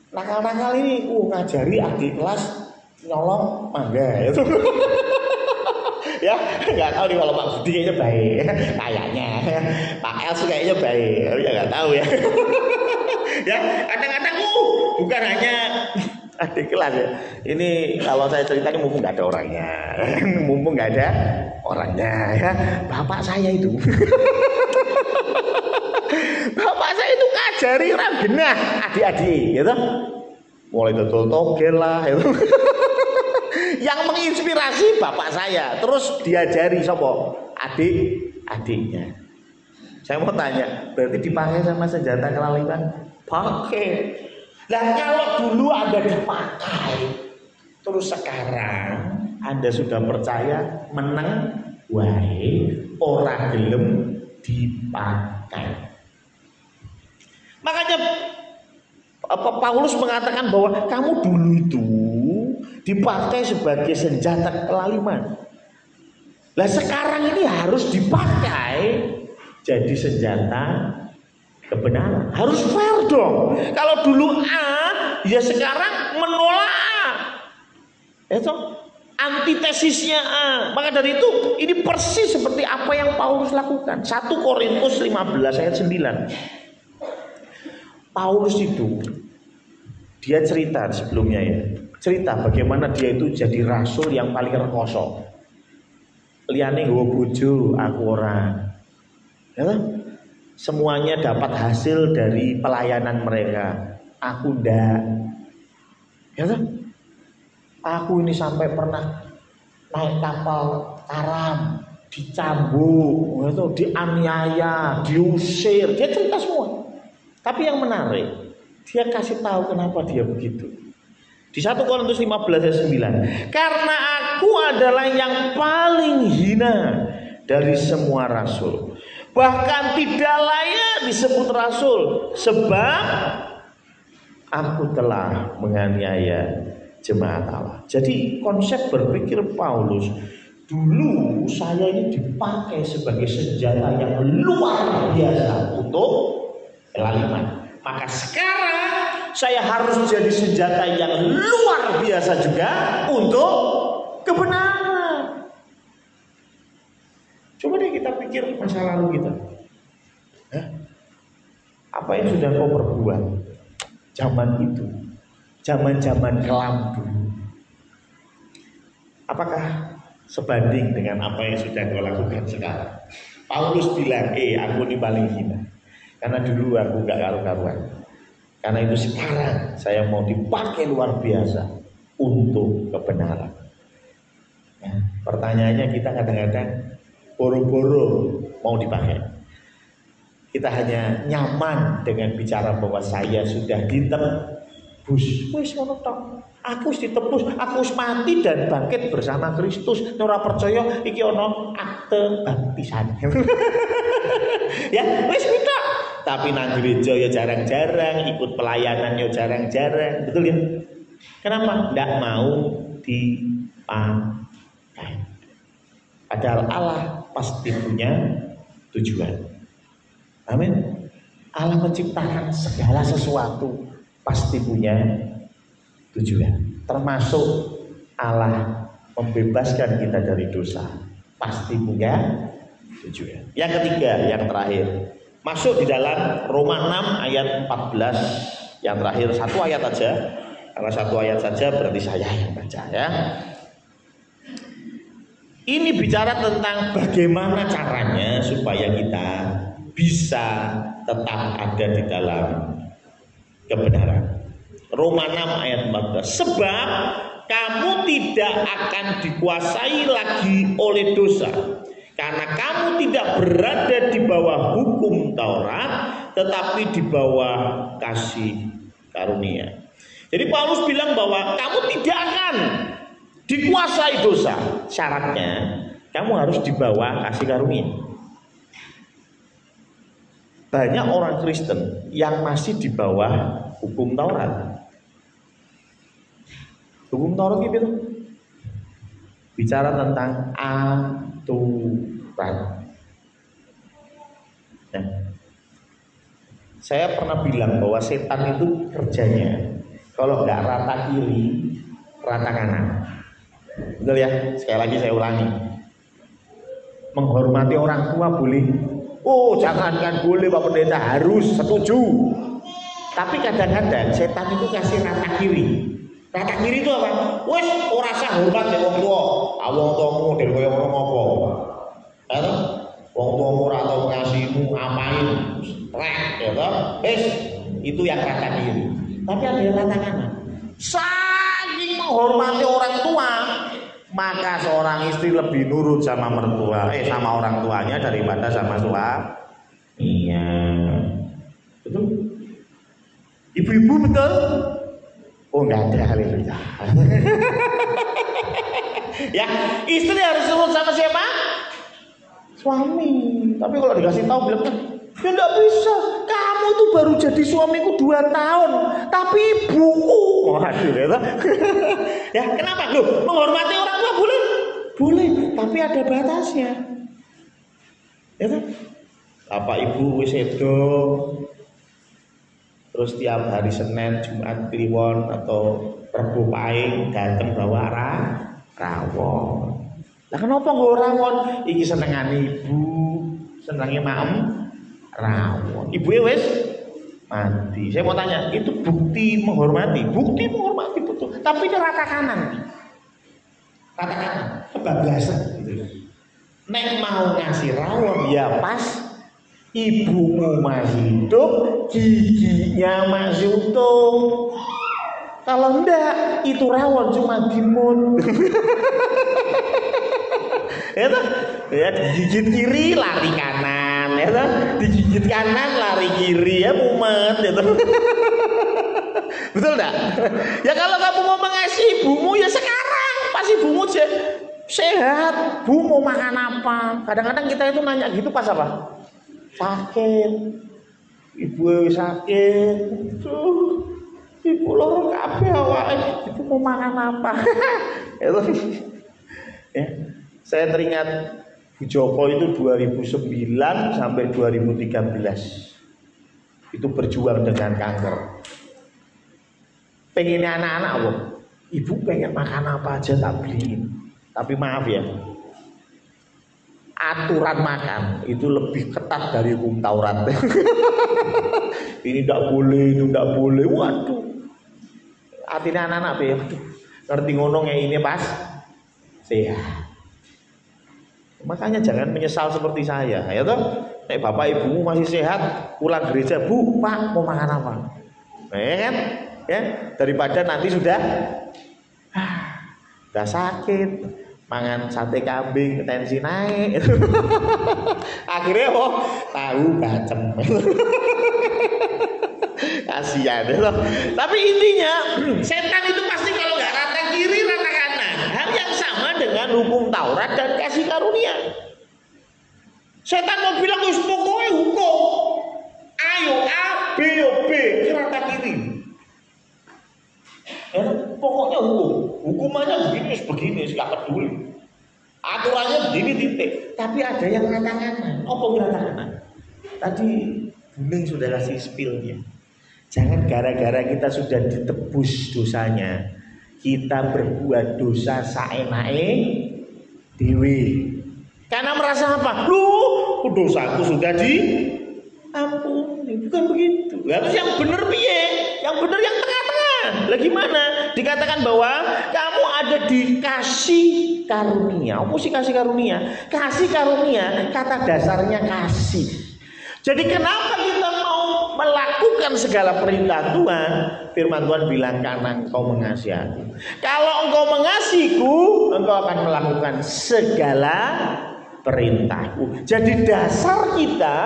nakal-nakal ini ngajari adik kelas nyolong mangga itu. Ya, nggak tahu nih kalau Pak Budi kayaknya baik, kayaknya Pak Els kayaknya baik, ya nggak tahu ya. Ya, kadang-kadang bukan hanya adik kelas ya. Ini kalau saya ceritanya mumpung nggak ada orangnya, ya. Bapak saya itu, bapak saya itu ngajari orang genah adik-adik, gitu. Mulai dodol togel lah, gitu. Yang menginspirasi bapak saya, terus diajari sopo adiknya. Saya mau tanya, berarti dipakai sama senjata kelaliman? Pakai. Nah kalau dulu ada dipakai, terus sekarang Anda sudah percaya menang, wae ora gelem dipakai. Makanya Paulus mengatakan bahwa kamu dulu itu dipakai sebagai senjata kelaliman. Lah sekarang ini harus dipakai jadi senjata kebenaran. Harus fair dong. Kalau dulu A, ya sekarang menolak A. Itu antitesisnya A. Maka dari itu ini persis seperti apa yang Paulus lakukan. 1 Korintus 15 ayat 9. Paulus itu dia cerita sebelumnya ya. Cerita bagaimana dia itu jadi rasul yang paling rekoso. Liyane nggawa bojo aku ora. Ya, semuanya dapat hasil dari pelayanan mereka. Aku ndak. Ya, aku ini sampai pernah naik kapal karam, dicambuk, dianiaya, diusir. Dia cerita semua. Tapi yang menarik, dia kasih tahu kenapa dia begitu. Di 1 Korintus 15 ayat 9. Karena aku adalah yang paling hina dari semua rasul. Bahkan tidak layak disebut rasul. Sebab aku telah menganiaya jemaat Allah. Jadi konsep berpikir Paulus, dulu saya ini dipakai sebagai senjata yang luar biasa untuk kelaliman. Maka sekarang saya harus jadi senjata yang luar biasa juga untuk kebenaran. Coba deh kita pikir masa lalu kita. Apa yang sudah kau perbuat zaman itu, zaman-zaman kelam dulu? Apakah sebanding dengan apa yang sudah kau lakukan sekarang? Paulus bilang, aku ini paling hina. Karena dulu aku gak karu-karuan. Karena itu sekarang saya mau dipakai luar biasa untuk kebenaran. Ya, pertanyaannya kita kadang-kadang boro-boro mau dipakai. Kita hanya nyaman dengan bicara bahwa saya sudah ditebus. Wis ngono tok. Aku wis ditebus, aku wis mati dan bangkit bersama Kristus. Ora percaya iki ana akte baptisan. Ya, wis kita. Tapi nang gereja ya jarang-jarang, ikut pelayanan ya jarang-jarang, betul ya? Kenapa? Tidak mau dipakai. Padahal Allah pasti punya tujuan. Amin. Allah menciptakan segala sesuatu pasti punya tujuan. Termasuk Allah membebaskan kita dari dosa, pasti punya tujuan. Yang ketiga, yang terakhir. Masuk di dalam Roma 6 ayat 14. Yang terakhir satu ayat saja. Karena satu ayat saja berarti saya yang baca ya. Ini bicara tentang bagaimana caranya supaya kita bisa tetap ada di dalam kebenaran. Roma 6 ayat 14. Sebab kamu tidak akan dikuasai lagi oleh dosa. Karena kamu tidak berada di bawah hukum Taurat, tetapi di bawah kasih karunia. Jadi Paulus bilang bahwa kamu tidak akan dikuasai dosa. Syaratnya kamu harus di bawah kasih karunia. Banyak orang Kristen yang masih di bawah hukum Taurat. Hukum Taurat itu bicara tentang aturan. Nah, saya pernah bilang bahwa setan itu kerjanya kalau nggak rata kiri, rata kanan. Betul ya? Sekali lagi saya ulangi. Menghormati orang tua boleh. Oh, jangankan boleh Pak Pendeta, harus setuju. Tapi kadang-kadang setan itu kasih rata kiri. Rata kiri itu apa? Wes ora usah hormat dek wong tuwa. Wong tuamu model kaya ngono apa? Kan wong tuamu ora tau ngasihimu ngapain? Rek, ya toh? Wes itu yang rata kiri. Tapi ada yang rata kanan. Saking menghormati orang tua, maka seorang istri lebih nurut sama mertua, sama orang tuanya daripada sama suami. Iya. Betul? Ibu-ibu betul? Oh enggak ada, haleluya. Ya, istri harus nurut sama siapa? Suami. Tapi kalau dikasih tahu bilang, ya enggak bisa. Kamu tuh baru jadi suamiku 2 tahun, tapi ibuku. Waduh, ya. Ya, kenapa? Loh, menghormati orang tua boleh? Boleh, tapi ada batasnya. Ya kan? Bapak ibu wis edo. Terus tiap hari Senin, Jumat, Kliwon atau Rebo Paing datang bawa rawon. Lah kenapa nggo rawon? Iki senengane ibu, senenge maem rawon. Ibuke wis mati. Saya mau tanya, itu bukti menghormati? Bukti menghormati betul. Tapi ini rata kanan. Rata kanan, kebablasan gitu. Nek mau ngasih rawon ya pas ibumu masih hidup, giginya masih utuh. Kalau enggak, itu rawon cuma timun. Ya toh? Ya digigit kiri lari kanan, ya toh? Digigit kanan lari kiri, ya mumet, ya toh? Betul enggak? Ya kalau kamu mau mengasihi ibumu ya sekarang, pas ibumu sehat, bu mau makan apa? Kadang-kadang kita itu nanya gitu pas apa? Sakit, ibu sakit, tuh, ibu loro kabeh awake, ibu mau makan apa? Ya, saya teringat Bu Joko itu 2009 sampai 2013 itu berjuang dengan kanker. Pengennya anak-anak loh, ibu pengen makan apa aja tak beliin, tapi maaf ya. Aturan makan itu lebih ketat dari hukum Taurat. Ini tidak boleh, itu tidak boleh. Waduh, artinya anak-anak ya, ngerti ngono ini pas sehat. Makanya jangan menyesal seperti saya, ya toh. Nek bapak ibumu masih sehat, pulang gereja, bu, pak mau makan apa? Ya kan? Ya, daripada nanti sudah sakit. Mangan sate kambing, tensi naik. Akhirnya apa? Tahu bacem. Kasihan ya. Tapi intinya setan itu pasti kalau nggak rata kiri rata kanan. Hal yang sama dengan hukum Taurat dan kasih karunia. Setan mau bilang wis pokoknya hukum. Ayo A, B, yo B, rata kiri. Ya, pokoknya hukumannya begini, nggak peduli. Aturannya begini titik. Tapi ada yang rata kanan. Apa rata kanan? Tadi Buning sudah kasih spillnya. Jangan gara-gara kita sudah ditebus dosanya, kita berbuat dosa saenake dewe. Karena merasa apa? Loh, dosaku sudah diampuni. Bukan begitu. Harus yang benar piye? Yang benar yang tengah-tengah. Lah gimana? Dikatakan bahwa kamu ada di kasih karunia. Apa sih kasih karunia? Kasih karunia kata dasarnya kasih. Jadi kenapa kita mau melakukan segala perintah Tuhan? Firman Tuhan bilang karena engkau mengasihi aku. Kalau engkau mengasihiku, engkau akan melakukan segala perintahku. Jadi dasar kita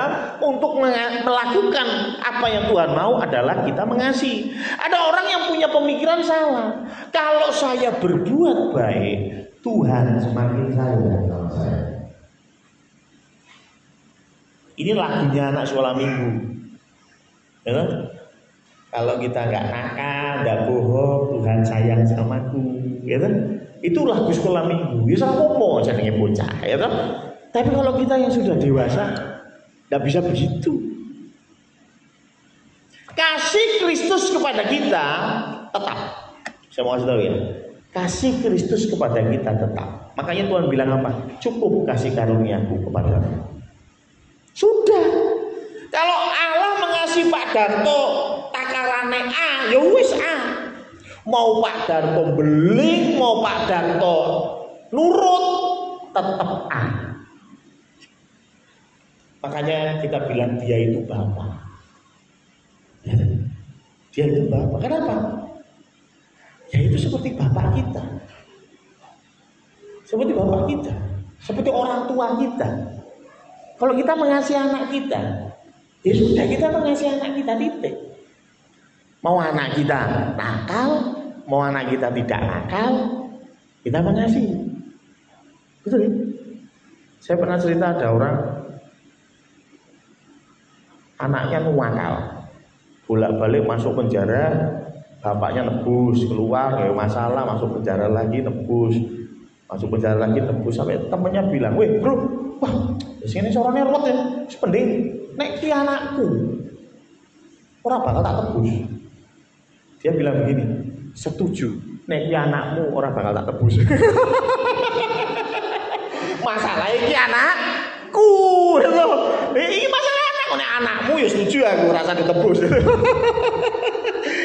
untuk melakukan apa yang Tuhan mau adalah kita mengasihi. Ada orang yang punya pemikiran salah. Kalau saya berbuat baik, Tuhan semakin sayang sama saya. Ini lagunya anak sekolah minggu. Ya, kalau kita nggak nakal, nggak bohong, Tuhan sayang samaku. Ya kan? Itu lagu sekolah minggu. Ya sama popo jenenge bocah, ya kan? Tapi kalau kita yang sudah dewasa, nggak bisa begitu. Kasih Kristus kepada kita tetap. Saya mau kasih tahu ya. Kasih Kristus kepada kita tetap. Makanya Tuhan bilang apa? Cukup kasih karuniaku kepadamu. Sudah. Kalau Allah mengasihi Pak Darto takarane A, ya wis A. Mau Pak Darto beling, mau Pak Darto nurut, tetap A. Makanya kita bilang dia itu Bapak. Dia itu Bapak. Kenapa? Ya itu seperti Bapak kita. Seperti Bapak kita. Seperti orang tua kita. Kalau kita mengasihi anak kita, Ya sudah, kita mengasihi anak kita, titik. Mau anak kita nakal, mau anak kita tidak nakal, kita mengasihi. Betul ya? Saya pernah cerita ada orang anaknya nakal, bolak-balik masuk penjara, bapaknya nebus, keluar ya masalah, masuk penjara lagi nebus, masuk penjara lagi nebus, sampai temennya bilang, "Weh bro, wah di sini sorongnya ruwet ya, sepending, nek ki anakku, orang bakal tak tebus." Dia bilang begini, "Setuju, nek ki anakmu orang bakal tak tebus." Masalah iki anakku, ini masalah anakku, nek anakmu ya setuju aku rasa ditebus.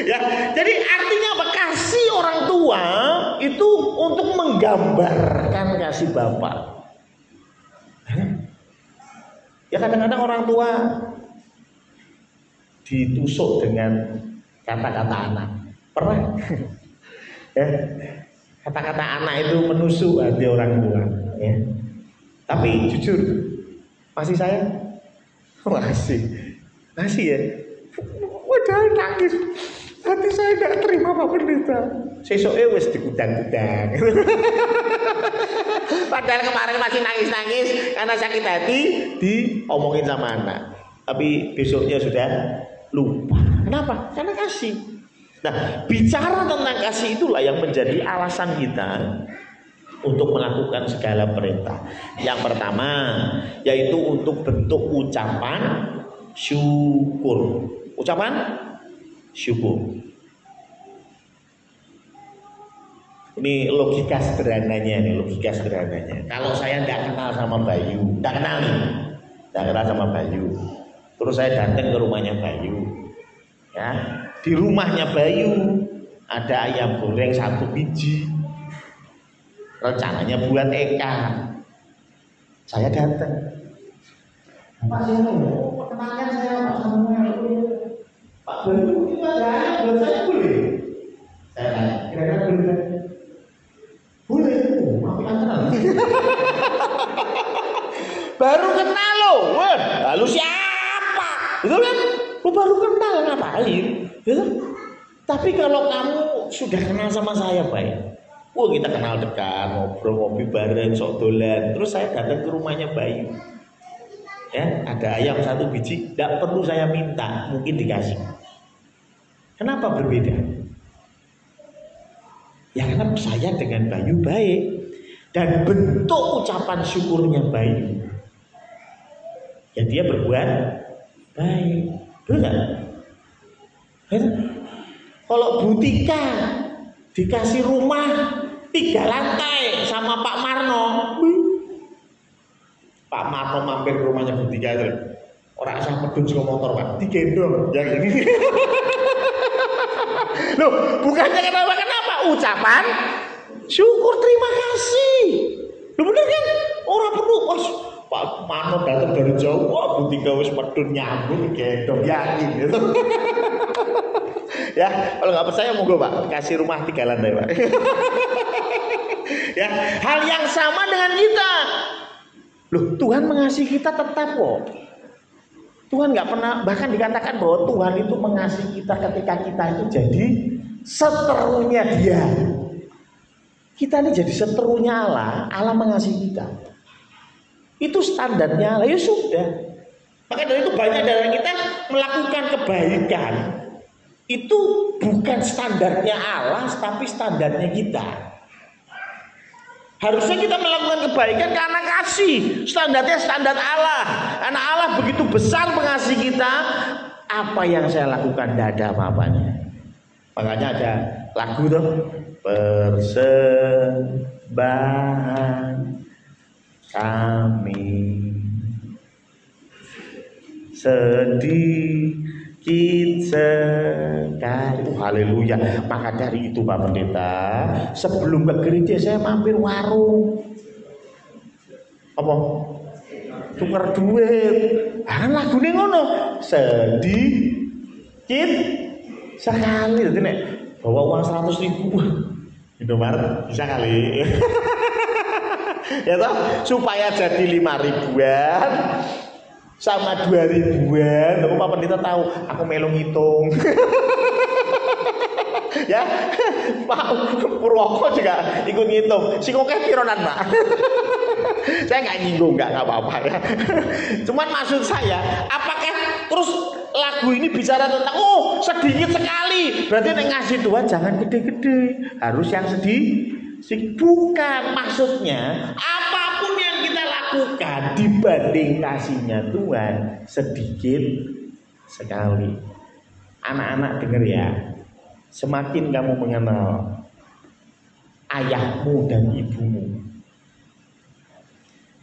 Ya, jadi artinya apa? Kasih orang tua itu untuk menggambarkan kasih bapak. Ya kadang-kadang orang tua ditusuk dengan kata-kata anak. Pernah? Ya, kata-kata anak itu menusuk hati orang tua. Ya. Tapi jujur, masih sayang? Masih ya. Udah nangis. Hati saya tidak terima Pak Pendeta. Sesoknya wis digudang-gudang. Padahal kemarin masih nangis-nangis karena sakit hati, diomongin sama anak. Tapi besoknya sudah lupa. Kenapa? Karena kasih. Nah, bicara tentang kasih itulah yang menjadi alasan kita untuk melakukan segala perintah. Yang pertama yaitu untuk bentuk ucapan syukur. Ucapan syukur. Ini logika sederhananya. Kalau saya tidak kenal sama Bayu, tidak kenal sama Bayu, terus saya datang ke rumahnya Bayu, ya, di rumahnya Bayu ada ayam goreng 1 biji, rencananya buat Eka. Saya datang, Pak Seno, perkenalkan saya Pak Samuel. Pak Bayu itu ada ayam buat saya boleh? Saya tanya, kira-kira boleh? Boleh, maafin kenal. Baru kenal loh, lalu siapa? Itu kan, baru kenal ngapain? Gitu. Tapi kalau kamu sudah kenal sama saya baik, kita kenal dekat, ngobrol ngopi bareng, sok dolan. Terus saya datang ke rumahnya Bayu, ya ada ayam 1 biji, tidak perlu saya minta, mungkin dikasih. Kenapa berbeda? Ya karena saya dengan Bayu baik, dan bentuk ucapan syukurnya Bayu, ya dia berbuat baik, betul nggak? Kalau Bu Tika dikasih rumah 3 lantai sama Pak Marno, Pak Marno mampir ke rumahnya Bu Tika itu, orang asal medun saka motor Pak, digendong yang ini. Loh, bukannya kenapa? Ucapan syukur, terima kasih. Loh bener kan? Orang perlu Pak Marno datang dari jauh, wah Bu Tika wis medun nyambung gendong, yakin gitu. Ya, kalau nggak percaya monggo Pak, kasih rumah 3 lantai Pak. Ya, hal yang sama dengan kita. Loh, Tuhan mengasihi kita tetap kok. Tuhan nggak pernah, bahkan dikatakan bahwa Tuhan itu mengasihi kita ketika kita itu jadi seterunya Dia. Kita ini jadi seterunya Allah, Allah mengasihi kita. Itu standarnya Allah, ya sudah. Maka dari itu banyak dari kita melakukan kebaikan. Itu bukan standarnya Allah, tapi standarnya kita. Harusnya kita melakukan kebaikan karena kasih. Standarnya standar Allah. Karena Allah begitu besar mengasihi kita, apa yang saya lakukan tidak ada apa-apanya. Makanya ada lagu tuh, persembahan kami sedikit sekali. Haleluya. Maka dari itu Pak Pendeta, sebelum ke gereja saya mampir warung. Apa? Tukar duit. Kan lagune ngono. Sedikit sekali. Jadi nek bawa uang 100.000, Indomaret bisa kali. Ya toh, supaya jadi 5 ribuan, sama 2000-an. Pak Pendeta tahu aku melu ngitung. Ya, Pak Purwoko juga ikut ngitung. Sikoknya pironan, Pak. Saya nggak nyinggung, nggak apa-apa ya. Cuman maksud saya, apakah terus lagu ini bicara tentang sedikit sekali, berarti nek ngasih Tuhan jangan gede-gede, harus yang sedih. Bukan, maksudnya apapun yang kita lakukan dibanding kasihnya Tuhan sedikit sekali. Anak-anak dengar ya, semakin kamu mengenal ayahmu dan ibumu,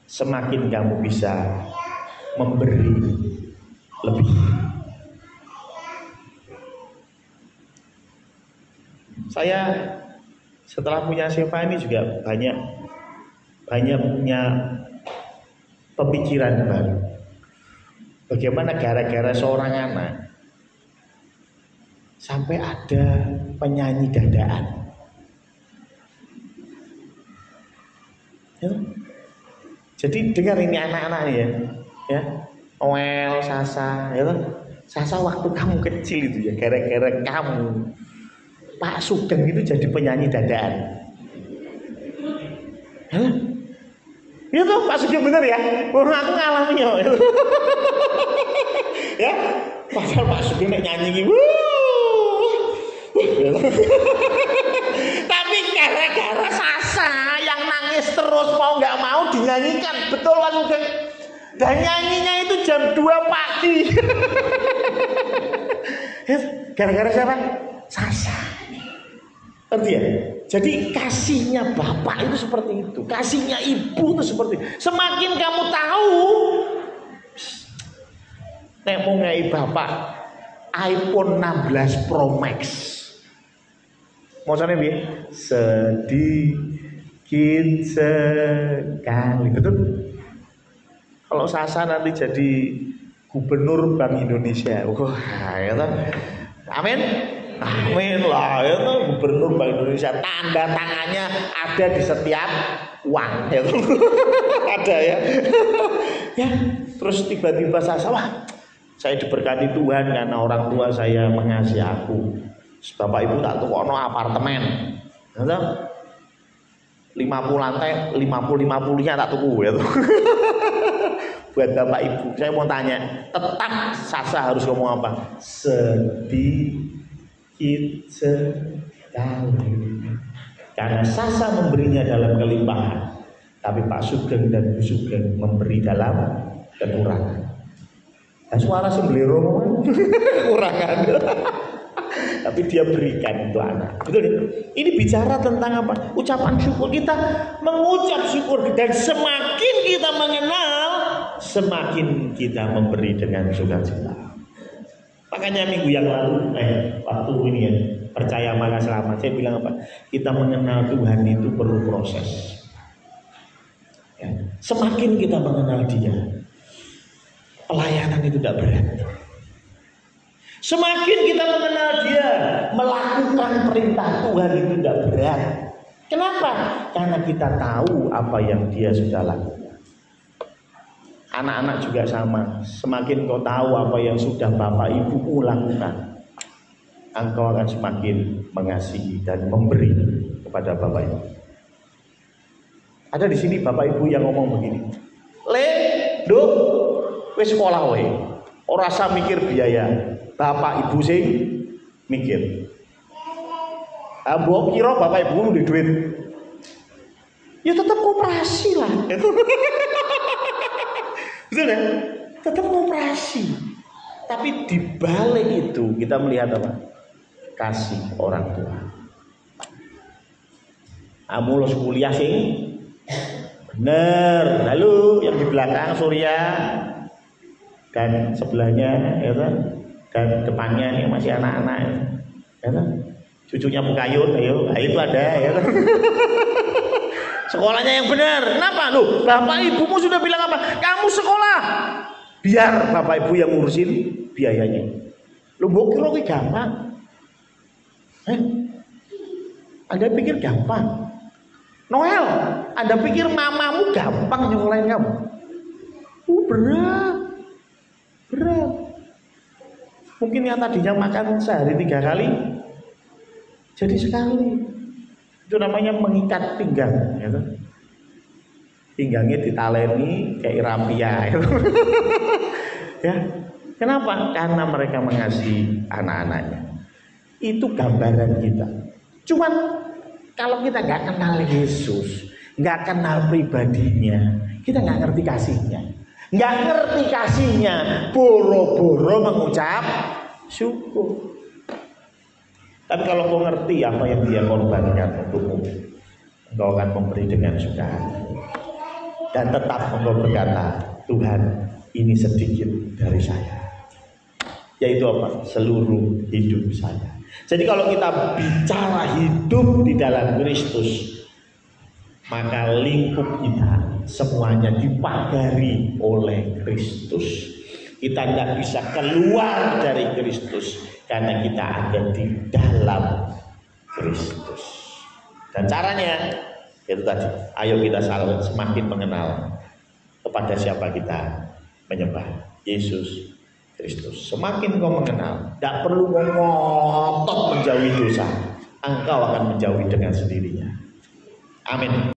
semakin kamu bisa memberi lebih. Saya setelah punya Seva ini juga banyak punya pemikiran baru. Bagaimana gara-gara seorang anak sampai ada penyanyi dadaan. Ya. Jadi dengar ini anak-anak ya. Noel, Sasa, ya. Sasa waktu kamu kecil itu ya, gara-gara kamu Pak Sugeng itu jadi penyanyi dadaan. Hah? Ya tuh Pak Sugeng bener ya. Aku ngalamin ya. Ya, padahal Pak Sugeng nyanyi gitu. Tapi gara-gara Sasa yang nangis terus mau nggak mau dinyanyikan, betul Pak Sugeng. Dan nyanyinya itu jam 2 pagi. Gara-gara siapa? Sasa. Ngerti ya? Jadi kasihnya bapak itu seperti itu, kasihnya ibu itu seperti itu. Semakin kamu tahu, nek mau ngai bapak iPhone 16 Pro Max, maksudnya bi sedikit sekali, betul? Kalau Sasa nanti jadi gubernur Bank Indonesia, wah, ya toh? Amin. Amin lah, ya toh, gubernur Bank Indonesia, tanda tangannya ada di setiap uang, ya toh? Ada ya. Ya, terus tiba-tiba Sasa, wah, saya diberkati Tuhan karena orang tua saya mengasihi aku. Bapak ibu tak tukono apartemen, ya toh? 50 lantai, 50-50-nya tak tuku, ya toh? Buat bapak ibu, saya mau tanya, tetap Sasa harus ngomong apa? Sedikit sekali. Karena Sasa memberinya dalam kelimpahan, tapi Pak Sugeng dan Bu Sugeng memberi dalam kekurangan. Nah, suara semblero kekurangan. Tapi dia berikan untuk anak. Betul ya? Ini bicara tentang apa? Ucapan syukur. Kita mengucap syukur, dan semakin kita mengenal, semakin kita memberi dengan sukacita. Makanya minggu yang lalu, waktu ini ya, percaya maka selamat, saya bilang apa? Kita mengenal Tuhan itu perlu proses. Ya. Semakin kita mengenal Dia, pelayanan itu tidak berat. Semakin kita mengenal Dia, melakukan perintah Tuhan itu tidak berat. Kenapa? Karena kita tahu apa yang Dia sudah lakukan. Anak-anak juga sama. Semakin kau tahu apa yang sudah Bapak Ibumu lakukan, engkau akan semakin mengasihi dan memberi kepada Bapak Ibu. Ada di sini Bapak Ibu yang ngomong begini, Duk, wis sekolah we, ora usah mikir biaya. Bapak Ibu sing mikir. Mbok kira Bapak Ibu duwe duit, ya tetap koperasi lah. Betul ya? Tetap koperasi. Tapi di balik itu kita melihat apa? Kasih orang tua. Lulus kuliah sing bener. Lalu yang di belakang Surya dan sebelahnya ya kan? Dan depannya nih masih anak-anak ya kan? Cucunya Mukayun, ayo, itu ada ya kan? Sekolahnya yang benar. Kenapa? Loh, Bapak Ibumu sudah bilang apa? Kamu sekolah, biar Bapak Ibu yang ngurusin biayanya. Loh, mbok kira kuwi gampang? Anda pikir gampang? Noel, Anda pikir mamamu gampang nyokolain kamu? Berat. Mungkin yang tadinya makan sehari 3 kali jadi sekali. Itu namanya mengikat pinggang, gitu. Pinggangnya ditaleni kayak rapia, gitu. Ya, kenapa? Karena mereka mengasihi anak-anaknya. Itu gambaran kita. Cuman kalau kita nggak kenal Yesus, nggak kenal pribadinya, kita nggak ngerti kasihnya. Nggak ngerti kasihnya, boro-boro mengucap syukur. Tapi kalau kau ngerti apa yang dia korbankan untukmu, engkau akan memberi dengan sukacita. Dan tetap engkau berkata, Tuhan, ini sedikit dari saya. Yaitu apa? Seluruh hidup saya. Jadi kalau kita bicara hidup di dalam Kristus, maka lingkup kita semuanya dipagari oleh Kristus. Kita tidak bisa keluar dari Kristus karena kita ada di dalam Kristus. Dan caranya itu tadi, ayo kita semakin mengenal kepada siapa kita menyembah, Yesus Kristus. Semakin kau mengenal, tidak perlu ngotot menjauhi dosa, engkau akan menjauhi dengan sendirinya. Amin.